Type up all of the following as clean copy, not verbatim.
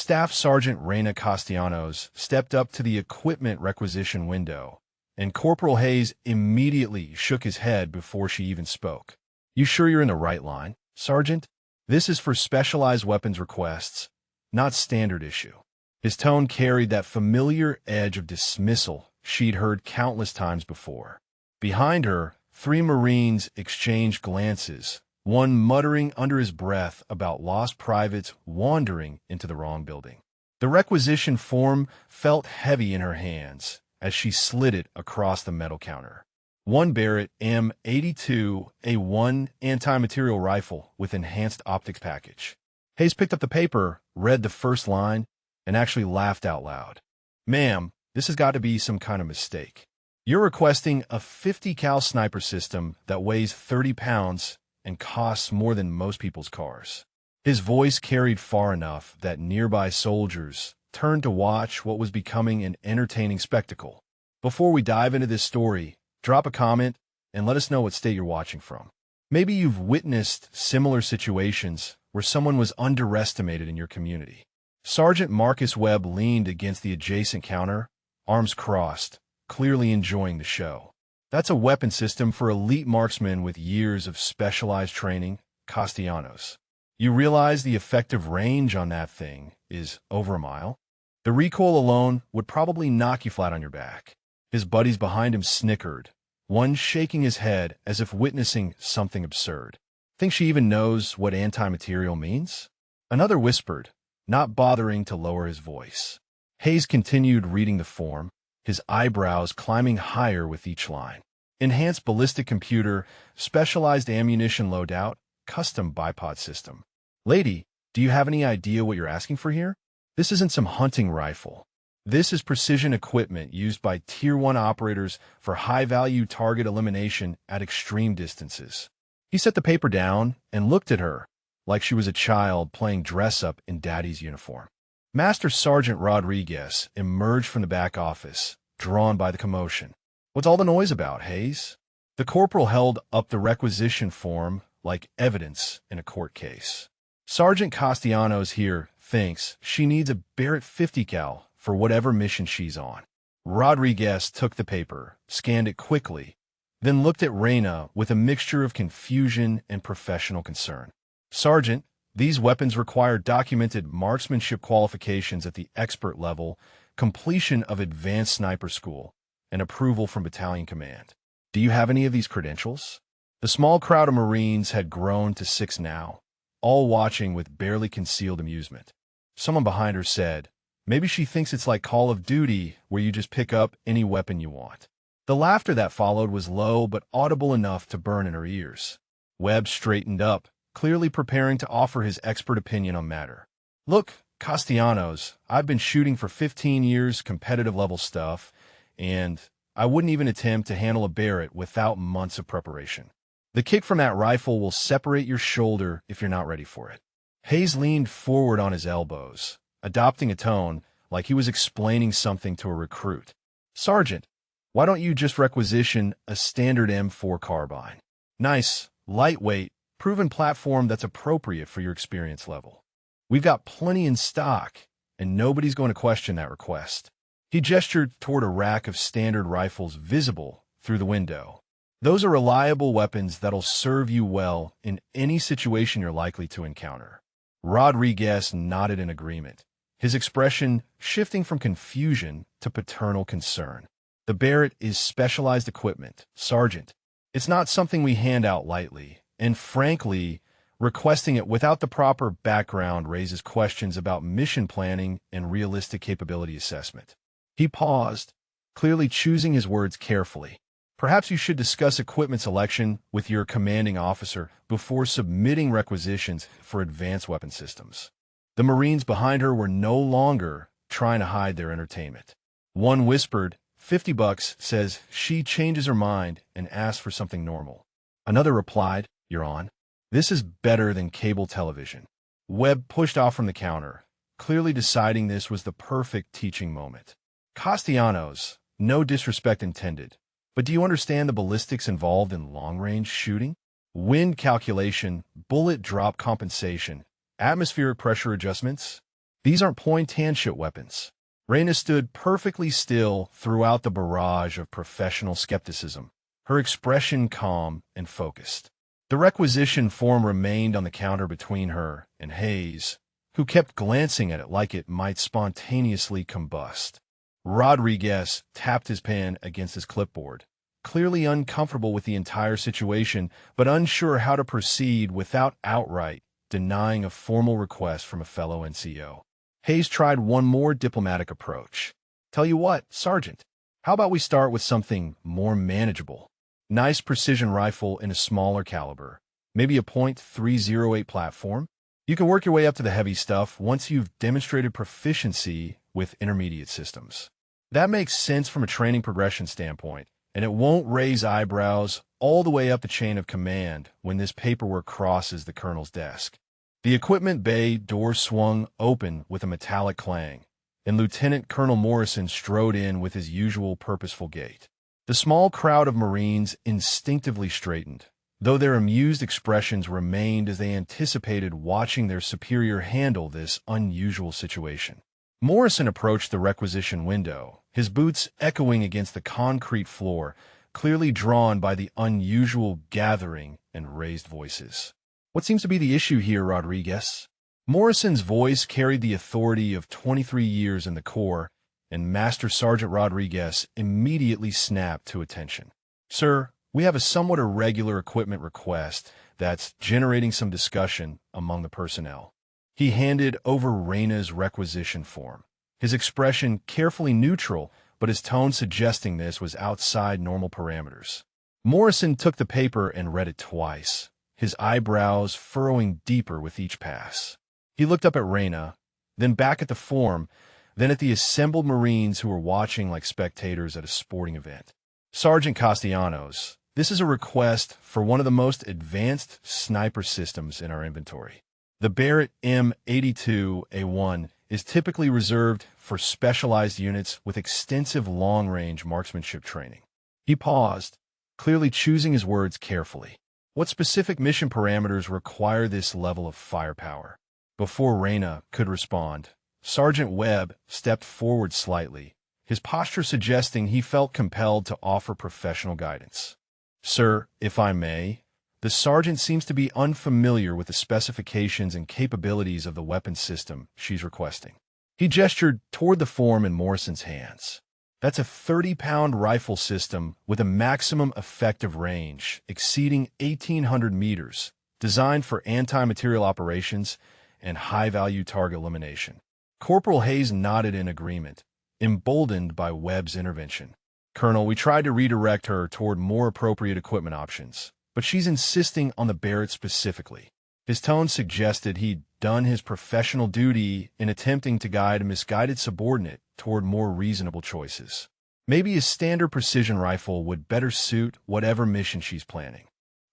Staff Sergeant Reina Castellanos stepped up to the equipment requisition window, and Corporal Hayes immediately shook his head before she even spoke. "You sure you're in the right line, Sergeant? This is for specialized weapons requests, not standard issue." His tone carried that familiar edge of dismissal she'd heard countless times before. Behind her, 3 Marines exchanged glances, one muttering under his breath about lost privates wandering into the wrong building. The requisition form felt heavy in her hands as she slid it across the metal counter. 1 Barrett M82A1 anti-material rifle with enhanced optics package. Hayes picked up the paper, read the first line, and actually laughed out loud. "Ma'am, this has got to be some kind of mistake. You're requesting a 50 cal sniper system that weighs 30 pounds and costs more than most people's cars." His voice carried far enough that nearby soldiers turned to watch what was becoming an entertaining spectacle. Before we dive into this story, drop a comment and let us know what state you're watching from. Maybe you've witnessed similar situations where someone was underestimated in your community. Sergeant Marcus Webb leaned against the adjacent counter, arms crossed, clearly enjoying the show. "That's a weapon system for elite marksmen with years of specialized training, Castellanos. You realize the effective range on that thing is over a mile? The recoil alone would probably knock you flat on your back." His buddies behind him snickered, one shaking his head as if witnessing something absurd. "Think she even knows what anti-material means?" Another whispered, not bothering to lower his voice. Hayes continued reading the form, his eyebrows climbing higher with each line. "Enhanced ballistic computer, specialized ammunition loadout, custom bipod system." "Lady, do you have any idea what you're asking for here? This isn't some hunting rifle. This is precision equipment used by Tier 1 operators for high-value target elimination at extreme distances." He set the paper down and looked at her like she was a child playing dress-up in Daddy's uniform. Master Sergeant Rodriguez emerged from the back office, drawn by the commotion. "What's all the noise about, Hayes?" The corporal held up the requisition form like evidence in a court case. "Sergeant Castellanos here thinks she needs a Barrett 50 cal for whatever mission she's on." Rodriguez took the paper, scanned it quickly, then looked at Reina with a mixture of confusion and professional concern. "Sergeant, these weapons require documented marksmanship qualifications at the expert level, completion of advanced sniper school, and approval from battalion command. Do you have any of these credentials?" The small crowd of Marines had grown to 6 now, all watching with barely concealed amusement. Someone behind her said, "Maybe she thinks it's like Call of Duty, where you just pick up any weapon you want." The laughter that followed was low but audible enough to burn in her ears. Webb straightened up, clearly preparing to offer his expert opinion on matter. "Look, Castellanos, I've been shooting for 15 years, competitive level stuff, and I wouldn't even attempt to handle a Barrett without months of preparation. The kick from that rifle will separate your shoulder if you're not ready for it." Hayes leaned forward on his elbows, adopting a tone like he was explaining something to a recruit. "Sergeant, why don't you just requisition a standard M4 carbine? Nice, lightweight, proven platform that's appropriate for your experience level. We've got plenty in stock, and nobody's going to question that request." He gestured toward a rack of standard rifles visible through the window. "Those are reliable weapons that'll serve you well in any situation you're likely to encounter." Rodriguez nodded in agreement, his expression shifting from confusion to paternal concern. "The Barrett is specialized equipment, Sergeant. It's not something we hand out lightly, and frankly, requesting it without the proper background raises questions about mission planning and realistic capability assessment." He paused, clearly choosing his words carefully. "Perhaps you should discuss equipment selection with your commanding officer before submitting requisitions for advanced weapon systems." The Marines behind her were no longer trying to hide their entertainment. One whispered, $50 says she changes her mind and asks for something normal. Another replied, "You're on. This is better than cable television." Webb pushed off from the counter, clearly deciding this was the perfect teaching moment. "Castellanos, no disrespect intended, but do you understand the ballistics involved in long-range shooting? Wind calculation, bullet drop compensation, atmospheric pressure adjustments? These aren't point-and-shoot weapons. Raina stood perfectly still throughout the barrage of professional skepticism, her expression calm and focused. The requisition form remained on the counter between her and Hayes, who kept glancing at it like it might spontaneously combust. Rodriguez tapped his pen against his clipboard, clearly uncomfortable with the entire situation, but unsure how to proceed without outright denying a formal request from a fellow NCO. Hayes tried one more diplomatic approach. Tell you what, Sergeant, how about we start with something more manageable? Nice precision rifle in a smaller caliber, maybe a .308 platform? You can work your way up to the heavy stuff once you've demonstrated proficiency with intermediate systems. That makes sense from a training progression standpoint, and it won't raise eyebrows all the way up the chain of command when this paperwork crosses the colonel's desk. The equipment bay door swung open with a metallic clang, and Lieutenant Colonel Morrison strode in with his usual purposeful gait. The small crowd of Marines instinctively straightened, though their amused expressions remained as they anticipated watching their superior handle this unusual situation. Morrison approached the requisition window, his boots echoing against the concrete floor, clearly drawn by the unusual gathering and raised voices. What seems to be the issue here, Rodriguez? Morrison's voice carried the authority of 23 years in the Corps, and Master Sergeant Rodriguez immediately snapped to attention. Sir, we have a somewhat irregular equipment request that's generating some discussion among the personnel. He handed over Raina's requisition form, his expression carefully neutral, but his tone suggesting this was outside normal parameters. Morrison took the paper and read it twice, his eyebrows furrowing deeper with each pass. He looked up at Raina, then back at the form, then at the assembled Marines who were watching like spectators at a sporting event. Sergeant Castellanos, this is a request for one of the most advanced sniper systems in our inventory. The Barrett M82A1 is typically reserved for specialized units with extensive long-range marksmanship training. He paused, clearly choosing his words carefully. What specific mission parameters require this level of firepower? Before Raina could respond, Sergeant Webb stepped forward slightly, his posture suggesting he felt compelled to offer professional guidance. Sir, if I may, the sergeant seems to be unfamiliar with the specifications and capabilities of the weapon system she's requesting. He gestured toward the form in Morrison's hands. That's a 30-pound rifle system with a maximum effective range exceeding 1,800 meters, designed for anti-material operations and high-value target elimination. Corporal Hayes nodded in agreement, emboldened by Webb's intervention. Colonel, we tried to redirect her toward more appropriate equipment options, but she's insisting on the Barrett specifically. His tone suggested he'd done his professional duty in attempting to guide a misguided subordinate toward more reasonable choices. Maybe a standard precision rifle would better suit whatever mission she's planning.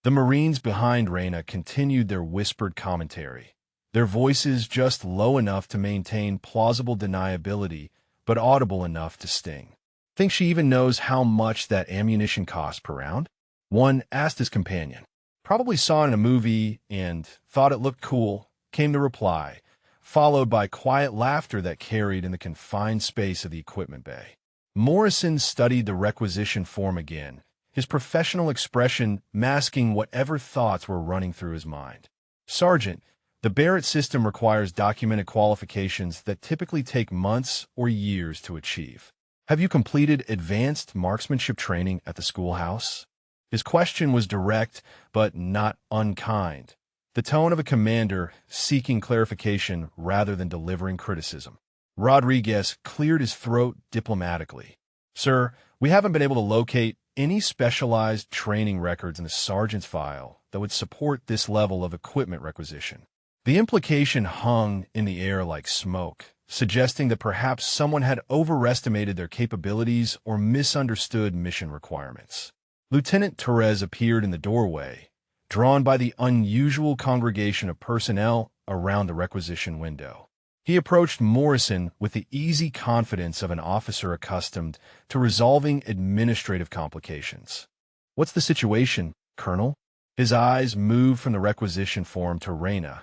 The Marines behind Raina continued their whispered commentary, their voices just low enough to maintain plausible deniability, but audible enough to sting. Think she even knows how much that ammunition costs per round? One asked his companion. Probably saw it in a movie and thought it looked cool, came the reply, followed by quiet laughter that carried in the confined space of the equipment bay. Morrison studied the requisition form again, his professional expression masking whatever thoughts were running through his mind. Sergeant, the Barrett system requires documented qualifications that typically take months or years to achieve. Have you completed advanced marksmanship training at the schoolhouse? His question was direct, but not unkind, the tone of a commander seeking clarification rather than delivering criticism. Rodriguez cleared his throat diplomatically. Sir, we haven't been able to locate any specialized training records in the sergeant's file that would support this level of equipment requisition. The implication hung in the air like smoke, suggesting that perhaps someone had overestimated their capabilities or misunderstood mission requirements. Lieutenant Torres appeared in the doorway, drawn by the unusual congregation of personnel around the requisition window. He approached Morrison with the easy confidence of an officer accustomed to resolving administrative complications. What's the situation, Colonel? His eyes moved from the requisition form to Raina,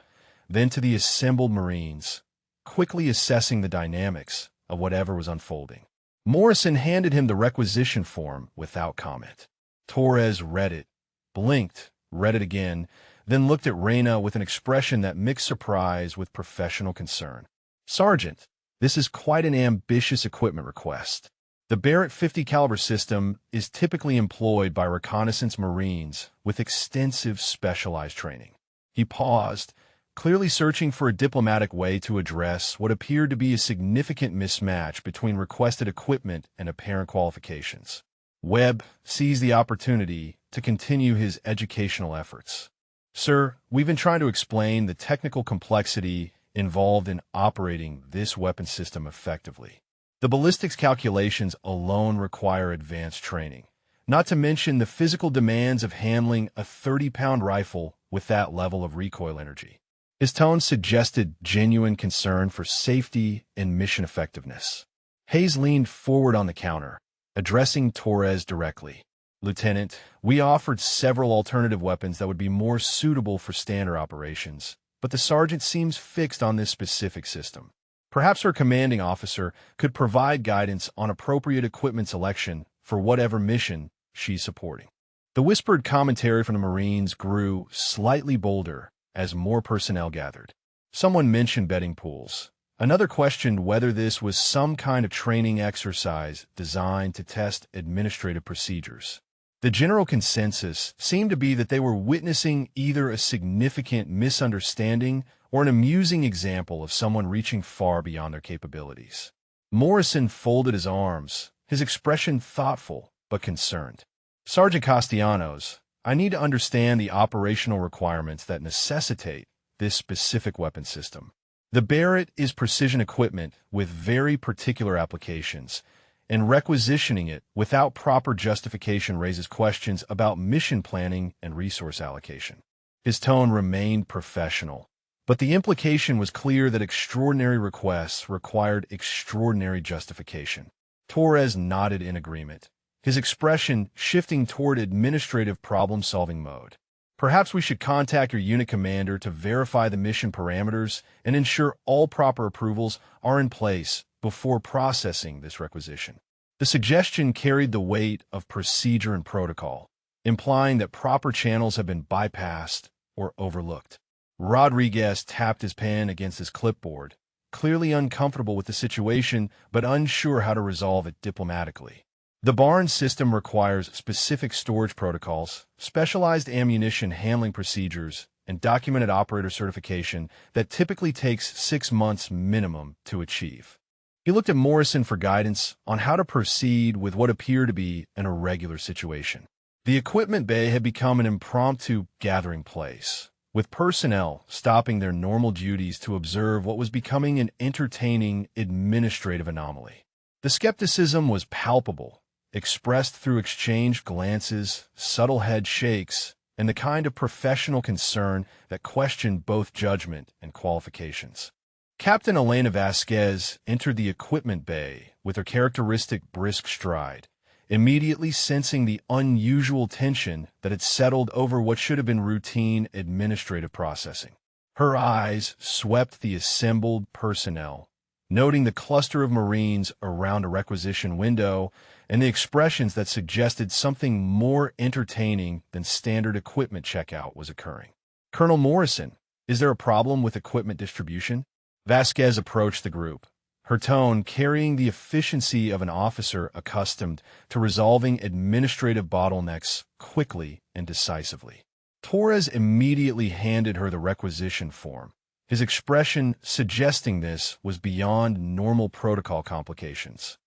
then to the assembled Marines, quickly assessing the dynamics of whatever was unfolding. Morrison handed him the requisition form without comment. Torres read it, blinked, read it again, then looked at Reyna with an expression that mixed surprise with professional concern. "Sergeant, this is quite an ambitious equipment request. The Barrett 50 caliber system is typically employed by reconnaissance Marines with extensive specialized training." He paused, clearly searching for a diplomatic way to address what appeared to be a significant mismatch between requested equipment and apparent qualifications. Webb seized the opportunity to continue his educational efforts. "Sir, we've been trying to explain the technical complexity involved in operating this weapon system effectively. The ballistics calculations alone require advanced training, not to mention the physical demands of handling a 30-pound rifle with that level of recoil energy." His tone suggested genuine concern for safety and mission effectiveness. Hayes leaned forward on the counter, addressing Torres directly. "Lieutenant, we offered several alternative weapons that would be more suitable for standard operations, but the sergeant seems fixed on this specific system. Perhaps her commanding officer could provide guidance on appropriate equipment selection for whatever mission she's supporting." The whispered commentary from the Marines grew slightly bolder as more personnel gathered. Someone mentioned betting pools. Another questioned whether this was some kind of training exercise designed to test administrative procedures. The general consensus seemed to be that they were witnessing either a significant misunderstanding or an amusing example of someone reaching far beyond their capabilities. Morrison folded his arms, his expression thoughtful but concerned. "Sergeant Castellanos, I need to understand the operational requirements that necessitate this specific weapon system. The Barrett is precision equipment with very particular applications, and requisitioning it without proper justification raises questions about mission planning and resource allocation." His tone remained professional, but the implication was clear that extraordinary requests required extraordinary justification. Torres nodded in agreement, his expression shifting toward administrative problem-solving mode. "Perhaps we should contact your unit commander to verify the mission parameters and ensure all proper approvals are in place before processing this requisition." The suggestion carried the weight of procedure and protocol, implying that proper channels have been bypassed or overlooked. Rodriguez tapped his pen against his clipboard, clearly uncomfortable with the situation but unsure how to resolve it diplomatically. The Barnes system requires specific storage protocols, specialized ammunition handling procedures, and documented operator certification that typically takes 6 months minimum to achieve. He looked at Morrison for guidance on how to proceed with what appeared to be an irregular situation. The equipment bay had become an impromptu gathering place, with personnel stopping their normal duties to observe what was becoming an entertaining administrative anomaly. The skepticism was palpable, expressed through exchanged glances, subtle head shakes, and the kind of professional concern that questioned both judgment and qualifications. Captain Elena Vasquez entered the equipment bay with her characteristic brisk stride, immediately sensing the unusual tension that had settled over what should have been routine administrative processing. Her eyes swept the assembled personnel, noting the cluster of Marines around a requisition window and the expressions that suggested something more entertaining than standard equipment checkout was occurring. "Colonel Morrison, is there a problem with equipment distribution?" Vasquez approached the group, her tone carrying the efficiency of an officer accustomed to resolving administrative bottlenecks quickly and decisively. Torres immediately handed her the requisition form, his expression suggesting this was beyond normal protocol complications.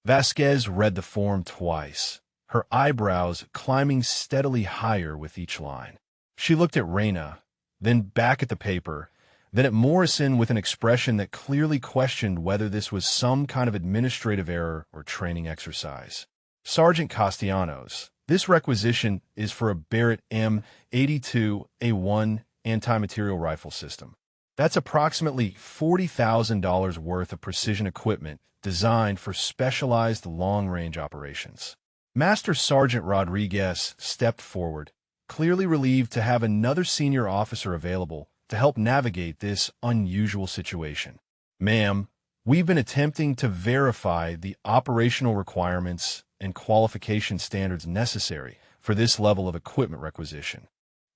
Vasquez read the form twice, her eyebrows climbing steadily higher with each line. She looked at Reyna, then back at the paper, then at Morrison with an expression that clearly questioned whether this was some kind of administrative error or training exercise. "Sergeant Castellanos, this requisition is for a Barrett M82A1 anti-material rifle system. That's approximately $40,000 worth of precision equipment designed for specialized long-range operations." Master Sergeant Rodriguez stepped forward, clearly relieved to have another senior officer available to help navigate this unusual situation. Ma'am, we've been attempting to verify the operational requirements and qualification standards necessary for this level of equipment requisition.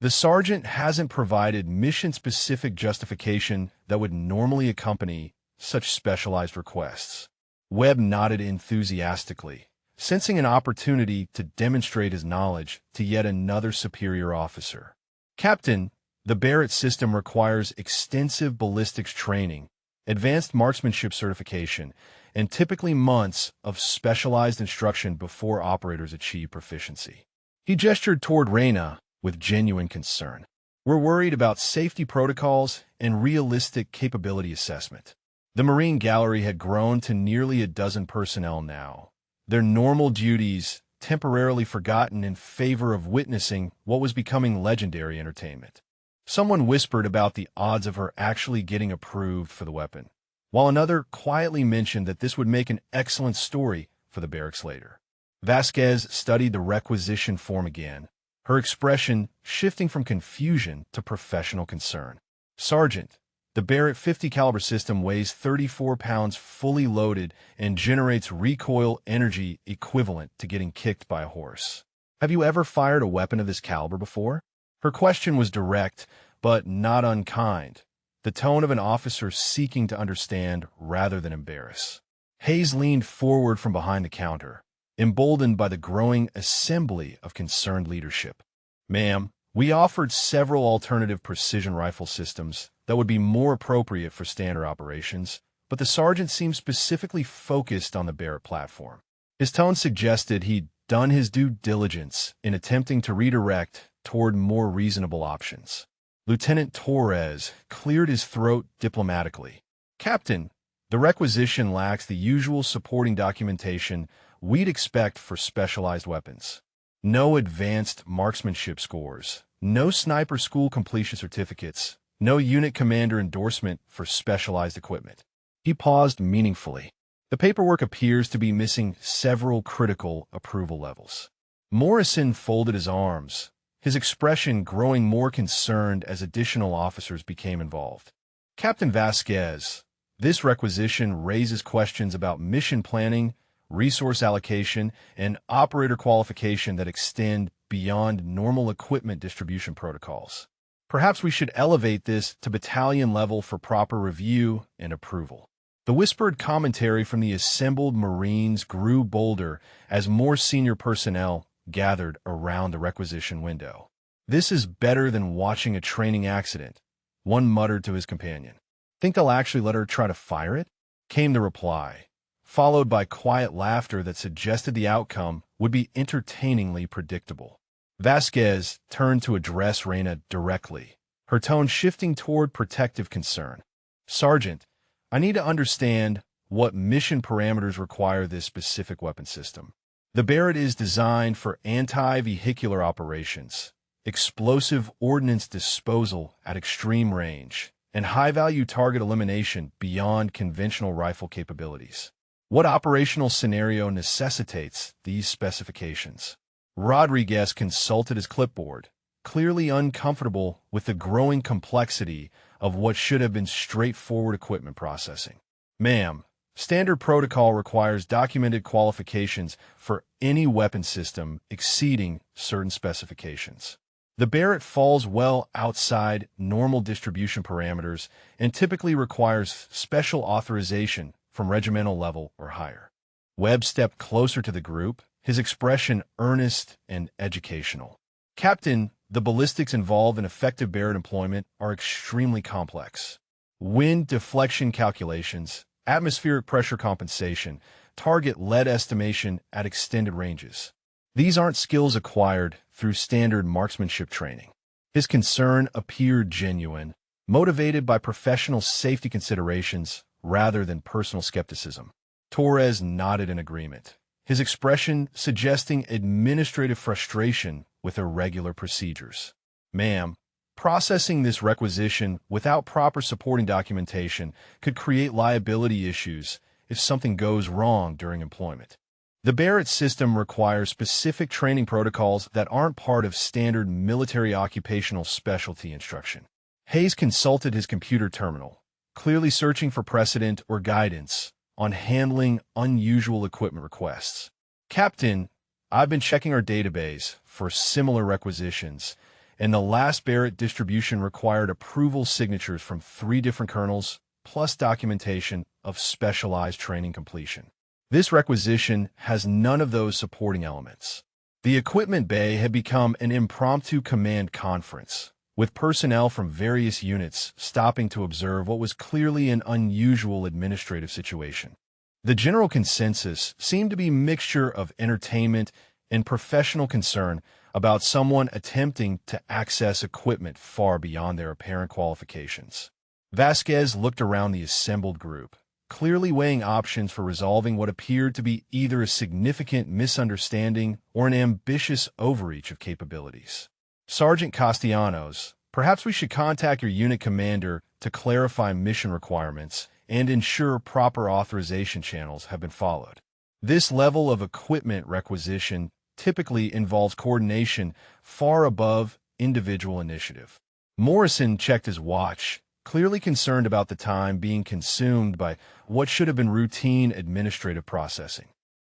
The sergeant hasn't provided mission-specific justification that would normally accompany such specialized requests. Webb nodded enthusiastically, sensing an opportunity to demonstrate his knowledge to yet another superior officer. Captain, the Barrett system requires extensive ballistics training, advanced marksmanship certification, and typically months of specialized instruction before operators achieve proficiency. He gestured toward Reyna with genuine concern. We're worried about safety protocols and realistic capability assessment. The Marine Gallery had grown to nearly a dozen personnel now, their normal duties temporarily forgotten in favor of witnessing what was becoming legendary entertainment. Someone whispered about the odds of her actually getting approved for the weapon, while another quietly mentioned that this would make an excellent story for the barracks later. Vasquez studied the requisition form again, her expression shifting from confusion to professional concern. Sergeant, the Barrett 50 caliber system weighs 34 pounds fully loaded and generates recoil energy equivalent to getting kicked by a horse. Have you ever fired a weapon of this caliber before? Her question was direct, but not unkind, the tone of an officer seeking to understand rather than embarrass. Hayes leaned forward from behind the counter, emboldened by the growing assembly of concerned leadership. Ma'am, we offered several alternative precision rifle systems that would be more appropriate for standard operations, but the sergeant seemed specifically focused on the Barrett platform. His tone suggested he'd done his due diligence in attempting to redirect toward more reasonable options. Lieutenant Torres cleared his throat diplomatically. Captain, the requisition lacks the usual supporting documentation we'd expect for specialized weapons. No advanced marksmanship scores, no sniper school completion certificates, no unit commander endorsement for specialized equipment. He paused meaningfully. The paperwork appears to be missing several critical approval levels. Morrison folded his arms, his expression growing more concerned as additional officers became involved. Captain Vasquez, this requisition raises questions about mission planning, resource allocation, and operator qualification that extend beyond normal equipment distribution protocols. Perhaps we should elevate this to battalion level for proper review and approval. The whispered commentary from the assembled Marines grew bolder as more senior personnel gathered around the requisition window. This is better than watching a training accident, one muttered to his companion. Think they'll actually let her try to fire it? Came the reply, followed by quiet laughter that suggested the outcome would be entertainingly predictable. Vasquez turned to address Reyna directly, her tone shifting toward protective concern. Sergeant, I need to understand what mission parameters require this specific weapon system. The Barrett is designed for anti-vehicular operations, explosive ordnance disposal at extreme range, and high-value target elimination beyond conventional rifle capabilities. What operational scenario necessitates these specifications? Rodriguez consulted his clipboard, clearly uncomfortable with the growing complexity of what should have been straightforward equipment processing. Ma'am, standard protocol requires documented qualifications for any weapon system exceeding certain specifications. The Barrett falls well outside normal distribution parameters and typically requires special authorization from regimental level or higher. Webb stepped closer to the group, his expression earnest and educational. Captain, the ballistics involved in effective Barrett employment are extremely complex. Wind deflection calculations, atmospheric pressure compensation, target lead estimation at extended ranges. These aren't skills acquired through standard marksmanship training. His concern appeared genuine, motivated by professional safety considerations rather than personal skepticism. Torres nodded in agreement, his expression suggesting administrative frustration with irregular procedures. Ma'am, processing this requisition without proper supporting documentation could create liability issues if something goes wrong during employment. The Barrett system requires specific training protocols that aren't part of standard military occupational specialty instruction. Hayes consulted his computer terminal, clearly searching for precedent or guidance on handling unusual equipment requests. Captain, I've been checking our database for similar requisitions, and the last Barrett distribution required approval signatures from 3 different colonels, plus documentation of specialized training completion. This requisition has none of those supporting elements. The equipment bay had become an impromptu command conference, with personnel from various units stopping to observe what was clearly an unusual administrative situation. The general consensus seemed to be a mixture of entertainment and professional concern about someone attempting to access equipment far beyond their apparent qualifications. Vasquez looked around the assembled group, clearly weighing options for resolving what appeared to be either a significant misunderstanding or an ambitious overreach of capabilities. Sergeant Castellanos, perhaps we should contact your unit commander to clarify mission requirements and ensure proper authorization channels have been followed. This level of equipment requisition typically involves coordination far above individual initiative. Morrison checked his watch, clearly concerned about the time being consumed by what should have been routine administrative processing.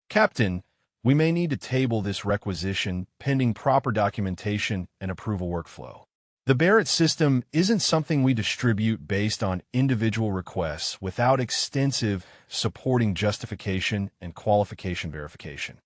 Captain, we may need to table this requisition pending proper documentation and approval workflow. The Barrett system isn't something we distribute based on individual requests without extensive supporting justification and qualification verification.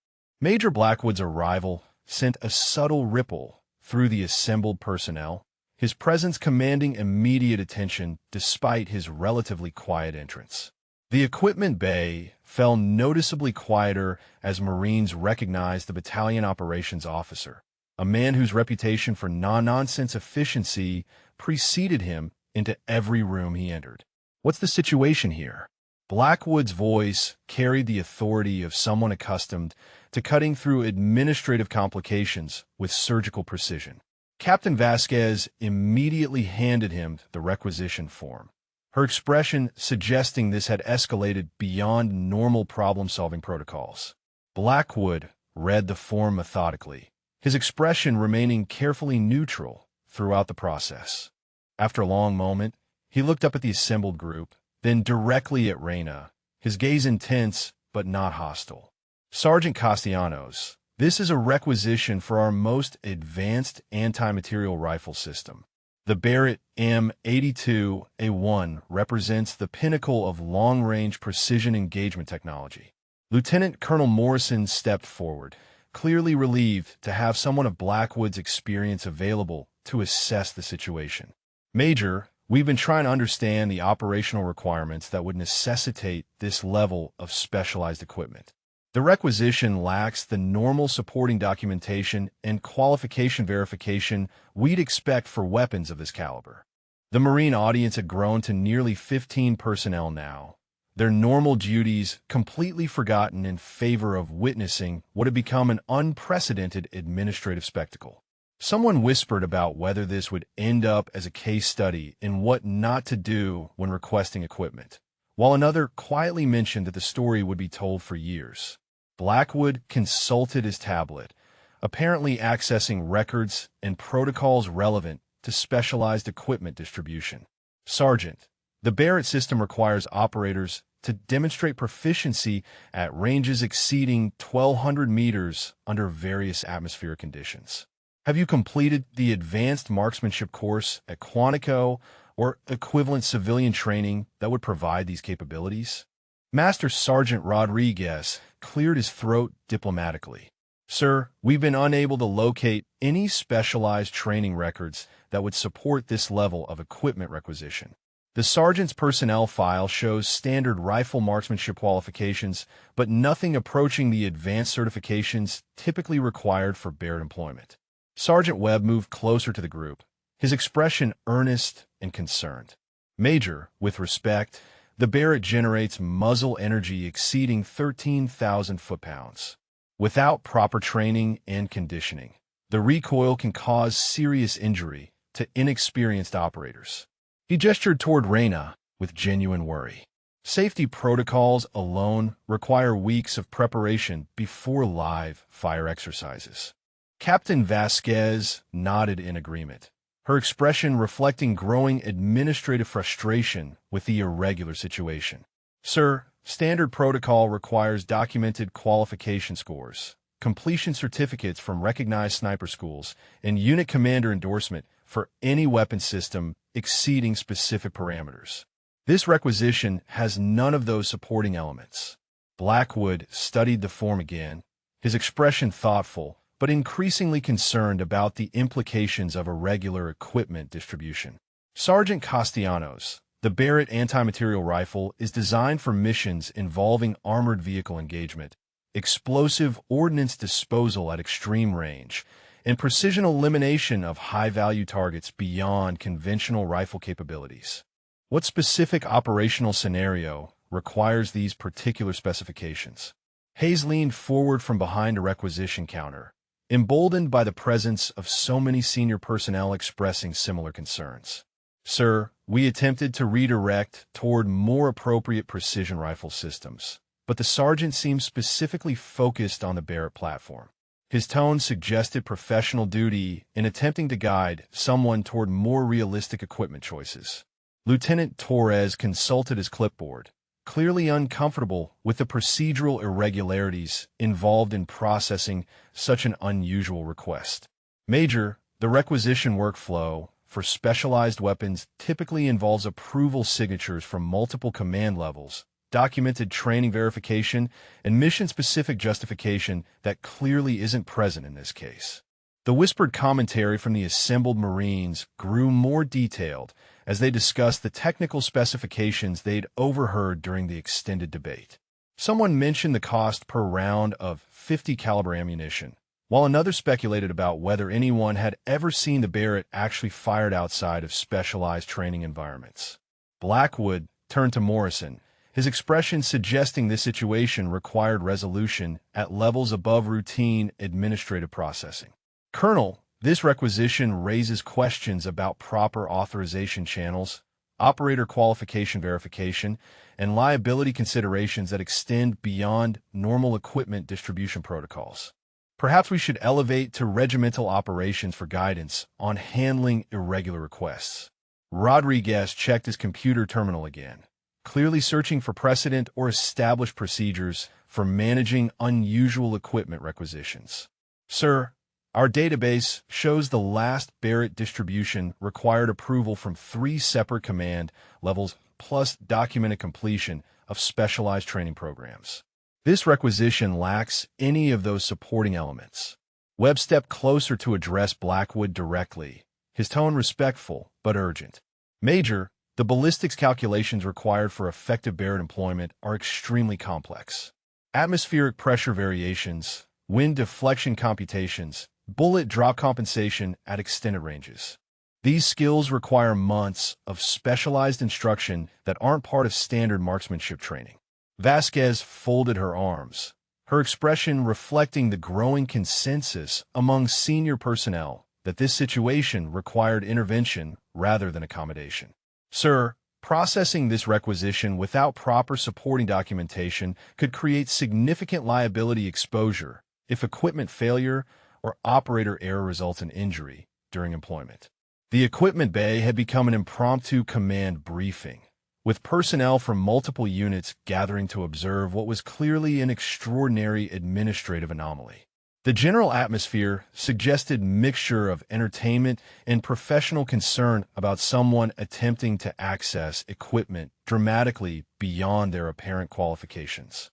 Major Blackwood's arrival sent a subtle ripple through the assembled personnel, his presence commanding immediate attention despite his relatively quiet entrance. The equipment bay fell noticeably quieter as Marines recognized the battalion operations officer, a man whose reputation for no-nonsense efficiency preceded him into every room he entered. "What's the situation here?" Blackwood's voice carried the authority of someone accustomed to cutting through administrative complications with surgical precision. Captain Vasquez immediately handed him the requisition form, her expression suggesting this had escalated beyond normal problem-solving protocols. Blackwood read the form methodically, his expression remaining carefully neutral throughout the process. After a long moment, he looked up at the assembled group, then directly at Reyna, his gaze intense but not hostile. "Sergeant Castellanos, this is a requisition for our most advanced anti-material rifle system. The Barrett M82A1 represents the pinnacle of long-range precision engagement technology." Lieutenant Colonel Morrison stepped forward, clearly relieved to have someone of Blackwood's experience available to assess the situation. "Major, we've been trying to understand the operational requirements that would necessitate this level of specialized equipment. The requisition lacks the normal supporting documentation and qualification verification we'd expect for weapons of this caliber." The Marine audience had grown to nearly 15 personnel now, their normal duties completely forgotten in favor of witnessing what had become an unprecedented administrative spectacle. Someone whispered about whether this would end up as a case study in what not to do when requesting equipment, while another quietly mentioned that the story would be told for years. Blackwood consulted his tablet, apparently accessing records and protocols relevant to specialized equipment distribution. "Sergeant, the Barrett system requires operators to demonstrate proficiency at ranges exceeding 1,200 meters under various atmospheric conditions. Have you completed the advanced marksmanship course at Quantico or equivalent civilian training that would provide these capabilities?" Master Sergeant Rodriguez cleared his throat diplomatically. "Sir, we've been unable to locate any specialized training records that would support this level of equipment requisition. The sergeant's personnel file shows standard rifle marksmanship qualifications, but nothing approaching the advanced certifications typically required for Barrett employment." Sergeant Webb moved closer to the group, his expression earnest and concerned. "Major, with respect, the Barrett generates muzzle energy exceeding 13,000 foot-pounds. Without proper training and conditioning, the recoil can cause serious injury to inexperienced operators." He gestured toward Reyna with genuine worry. "Safety protocols alone require weeks of preparation before live fire exercises." Captain Vasquez nodded in agreement, her expression reflecting growing administrative frustration with the irregular situation. Sir, standard protocol requires documented qualification scores, completion certificates from recognized sniper schools, and unit commander endorsement for any weapon system exceeding specific parameters. This requisition has none of those supporting elements. Blackwood studied the form again, his expression thoughtful, but increasingly concerned about the implications of irregular equipment distribution. Sergeant Castellanos, the Barrett anti-material rifle is designed for missions involving armored vehicle engagement, explosive ordnance disposal at extreme range, and precision elimination of high-value targets beyond conventional rifle capabilities. What specific operational scenario requires these particular specifications? Hayes leaned forward from behind a requisition counter, emboldened by the presence of so many senior personnel expressing similar concerns. Sir, we attempted to redirect toward more appropriate precision rifle systems, but the sergeant seemed specifically focused on the Barrett platform. His tone suggested professional duty in attempting to guide someone toward more realistic equipment choices. Lieutenant Torres consulted his clipboard, clearly uncomfortable with the procedural irregularities involved in processing such an unusual request. Major, the requisition workflow for specialized weapons typically involves approval signatures from multiple command levels, documented training verification, and mission-specific justification that clearly isn't present in this case. The whispered commentary from the assembled Marines grew more detailed as they discussed the technical specifications they'd overheard during the extended debate. Someone mentioned the cost per round of .50 caliber ammunition, while another speculated about whether anyone had ever seen the Barrett actually fired outside of specialized training environments. Blackwood turned to Morrison, his expression suggesting this situation required resolution at levels above routine administrative processing. Colonel, this requisition raises questions about proper authorization channels, operator qualification verification, and liability considerations that extend beyond normal equipment distribution protocols. Perhaps we should elevate to regimental operations for guidance on handling irregular requests. Rodriguez checked his computer terminal again, clearly searching for precedent or established procedures for managing unusual equipment requisitions. Sir, our database shows the last Barrett distribution required approval from 3 separate command levels plus documented completion of specialized training programs. This requisition lacks any of those supporting elements. Webb stepped closer to address Blackwood directly, his tone respectful but urgent. Major, the ballistics calculations required for effective Barrett employment are extremely complex. Atmospheric pressure variations, wind deflection computations, bullet drop compensation at extended ranges. These skills require months of specialized instruction that aren't part of standard marksmanship training. Vasquez folded her arms, her expression reflecting the growing consensus among senior personnel that this situation required intervention rather than accommodation. Sir, processing this requisition without proper supporting documentation could create significant liability exposure if equipment failure or operator error results in injury during employment. The equipment bay had become an impromptu command briefing, with personnel from multiple units gathering to observe what was clearly an extraordinary administrative anomaly. The general atmosphere suggested mixture of entertainment and professional concern about someone attempting to access equipment dramatically beyond their apparent qualifications.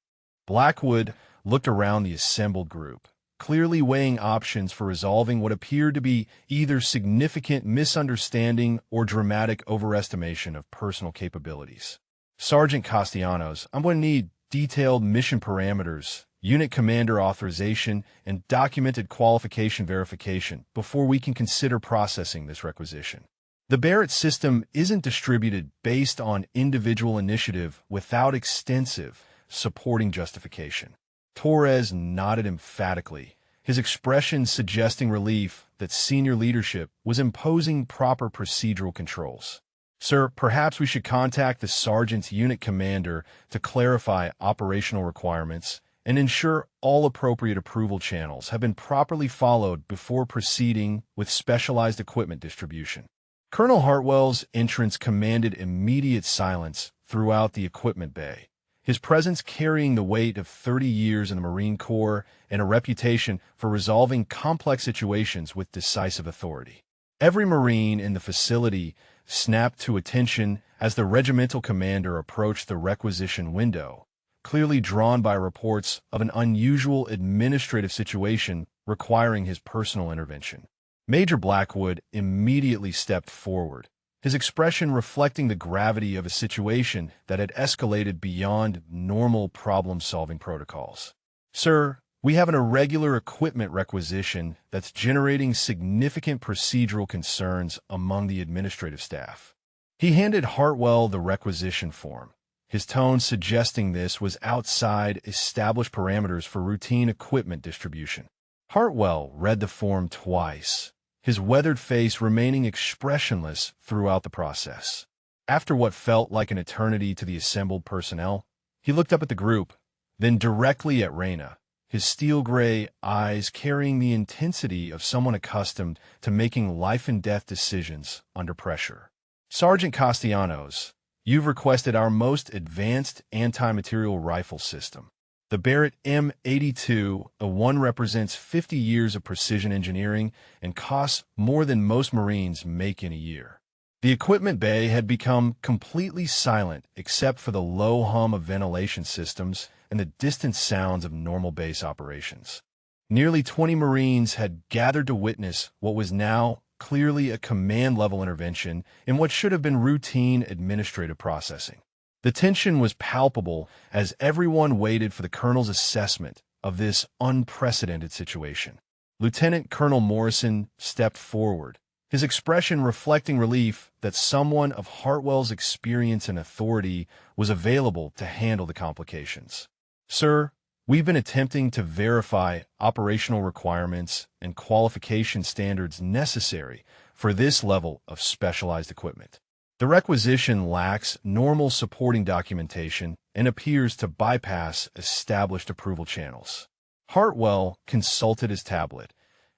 Blackwood looked around the assembled group, clearly weighing options for resolving what appeared to be either significant misunderstanding or dramatic overestimation of personal capabilities. Sergeant Castellanos, I'm going to need detailed mission parameters, unit commander authorization, and documented qualification verification before we can consider processing this requisition. The Barrett system isn't distributed based on individual initiative without extensive supporting justification. Torres nodded emphatically, his expression suggesting relief that senior leadership was imposing proper procedural controls. Sir, perhaps we should contact the sergeant's unit commander to clarify operational requirements and ensure all appropriate approval channels have been properly followed before proceeding with specialized equipment distribution. Colonel Hartwell's entrance commanded immediate silence throughout the equipment bay, his presence carrying the weight of 30 years in the Marine Corps and a reputation for resolving complex situations with decisive authority. Every Marine in the facility snapped to attention as the regimental commander approached the requisition window, clearly drawn by reports of an unusual administrative situation requiring his personal intervention. Major Blackwood immediately stepped forward, his expression reflecting the gravity of a situation that had escalated beyond normal problem-solving protocols. "Sir, we have an irregular equipment requisition that's generating significant procedural concerns among the administrative staff." He handed Hartwell the requisition form, his tone suggesting this was outside established parameters for routine equipment distribution. Hartwell read the form twice, his weathered face remaining expressionless throughout the process. After what felt like an eternity to the assembled personnel, he looked up at the group, then directly at Raina, his steel-gray eyes carrying the intensity of someone accustomed to making life-and-death decisions under pressure. "Sergeant Castellanos, you've requested our most advanced anti-material rifle system. The Barrett M82A1 represents 50 years of precision engineering and costs more than most Marines make in a year." The equipment bay had become completely silent except for the low hum of ventilation systems and the distant sounds of normal base operations. Nearly 20 Marines had gathered to witness what was now clearly a command-level intervention in what should have been routine administrative processing. The tension was palpable as everyone waited for the colonel's assessment of this unprecedented situation. Lieutenant Colonel Morrison stepped forward, his expression reflecting relief that someone of Hartwell's experience and authority was available to handle the complications. "Sir, we've been attempting to verify operational requirements and qualification standards necessary for this level of specialized equipment. The requisition lacks normal supporting documentation and appears to bypass established approval channels." Hartwell consulted his tablet,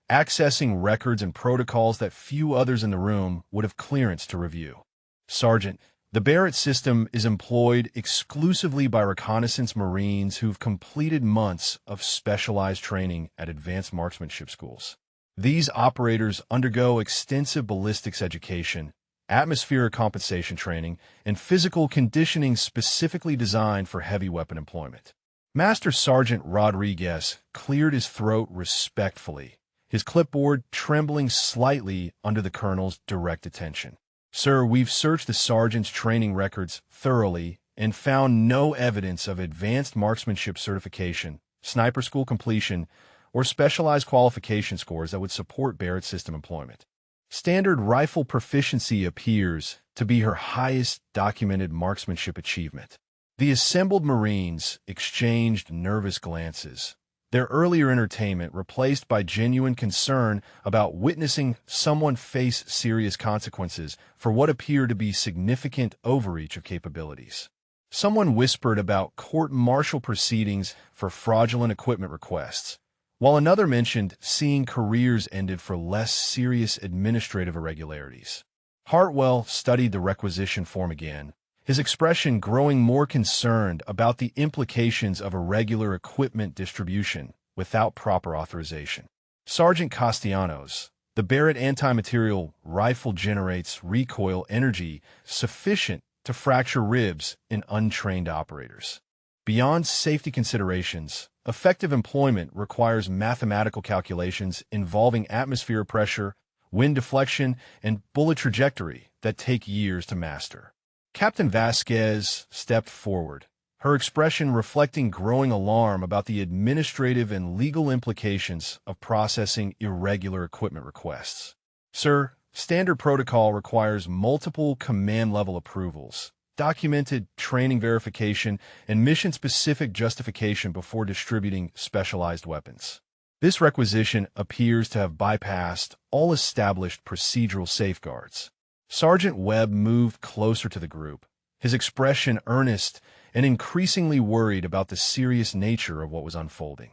accessing records and protocols that few others in the room would have clearance to review. "Sergeant, the Barrett system is employed exclusively by reconnaissance Marines who've completed months of specialized training at advanced marksmanship schools. These operators undergo extensive ballistics education, atmospheric compensation training, and physical conditioning specifically designed for heavy weapon employment." Master Sergeant Rodriguez cleared his throat respectfully, his clipboard trembling slightly under the colonel's direct attention. "Sir, we've searched the sergeant's training records thoroughly and found no evidence of advanced marksmanship certification, sniper school completion, or specialized qualification scores that would support Barrett system employment. Standard rifle proficiency appears to be her highest documented marksmanship achievement." The assembled Marines exchanged nervous glances, their earlier entertainment replaced by genuine concern about witnessing someone face serious consequences for what appeared to be significant overreach of capabilities. Someone whispered about court-martial proceedings for fraudulent equipment requests, while another mentioned seeing careers ended for less serious administrative irregularities. Hartwell studied the requisition form again, his expression growing more concerned about the implications of irregular equipment distribution without proper authorization. "Sergeant Castellanos, the Barrett anti-material rifle generates recoil energy sufficient to fracture ribs in untrained operators. Beyond safety considerations, effective employment requires mathematical calculations involving atmosphere pressure, wind deflection, and bullet trajectory that take years to master." Captain Vasquez stepped forward, her expression reflecting growing alarm about the administrative and legal implications of processing irregular equipment requests. "Sir, standard protocol requires multiple command-level approvals, documented training verification, and mission-specific justification before distributing specialized weapons. This requisition appears to have bypassed all established procedural safeguards." Sergeant Webb moved closer to the group, his expression earnest and increasingly worried about the serious nature of what was unfolding.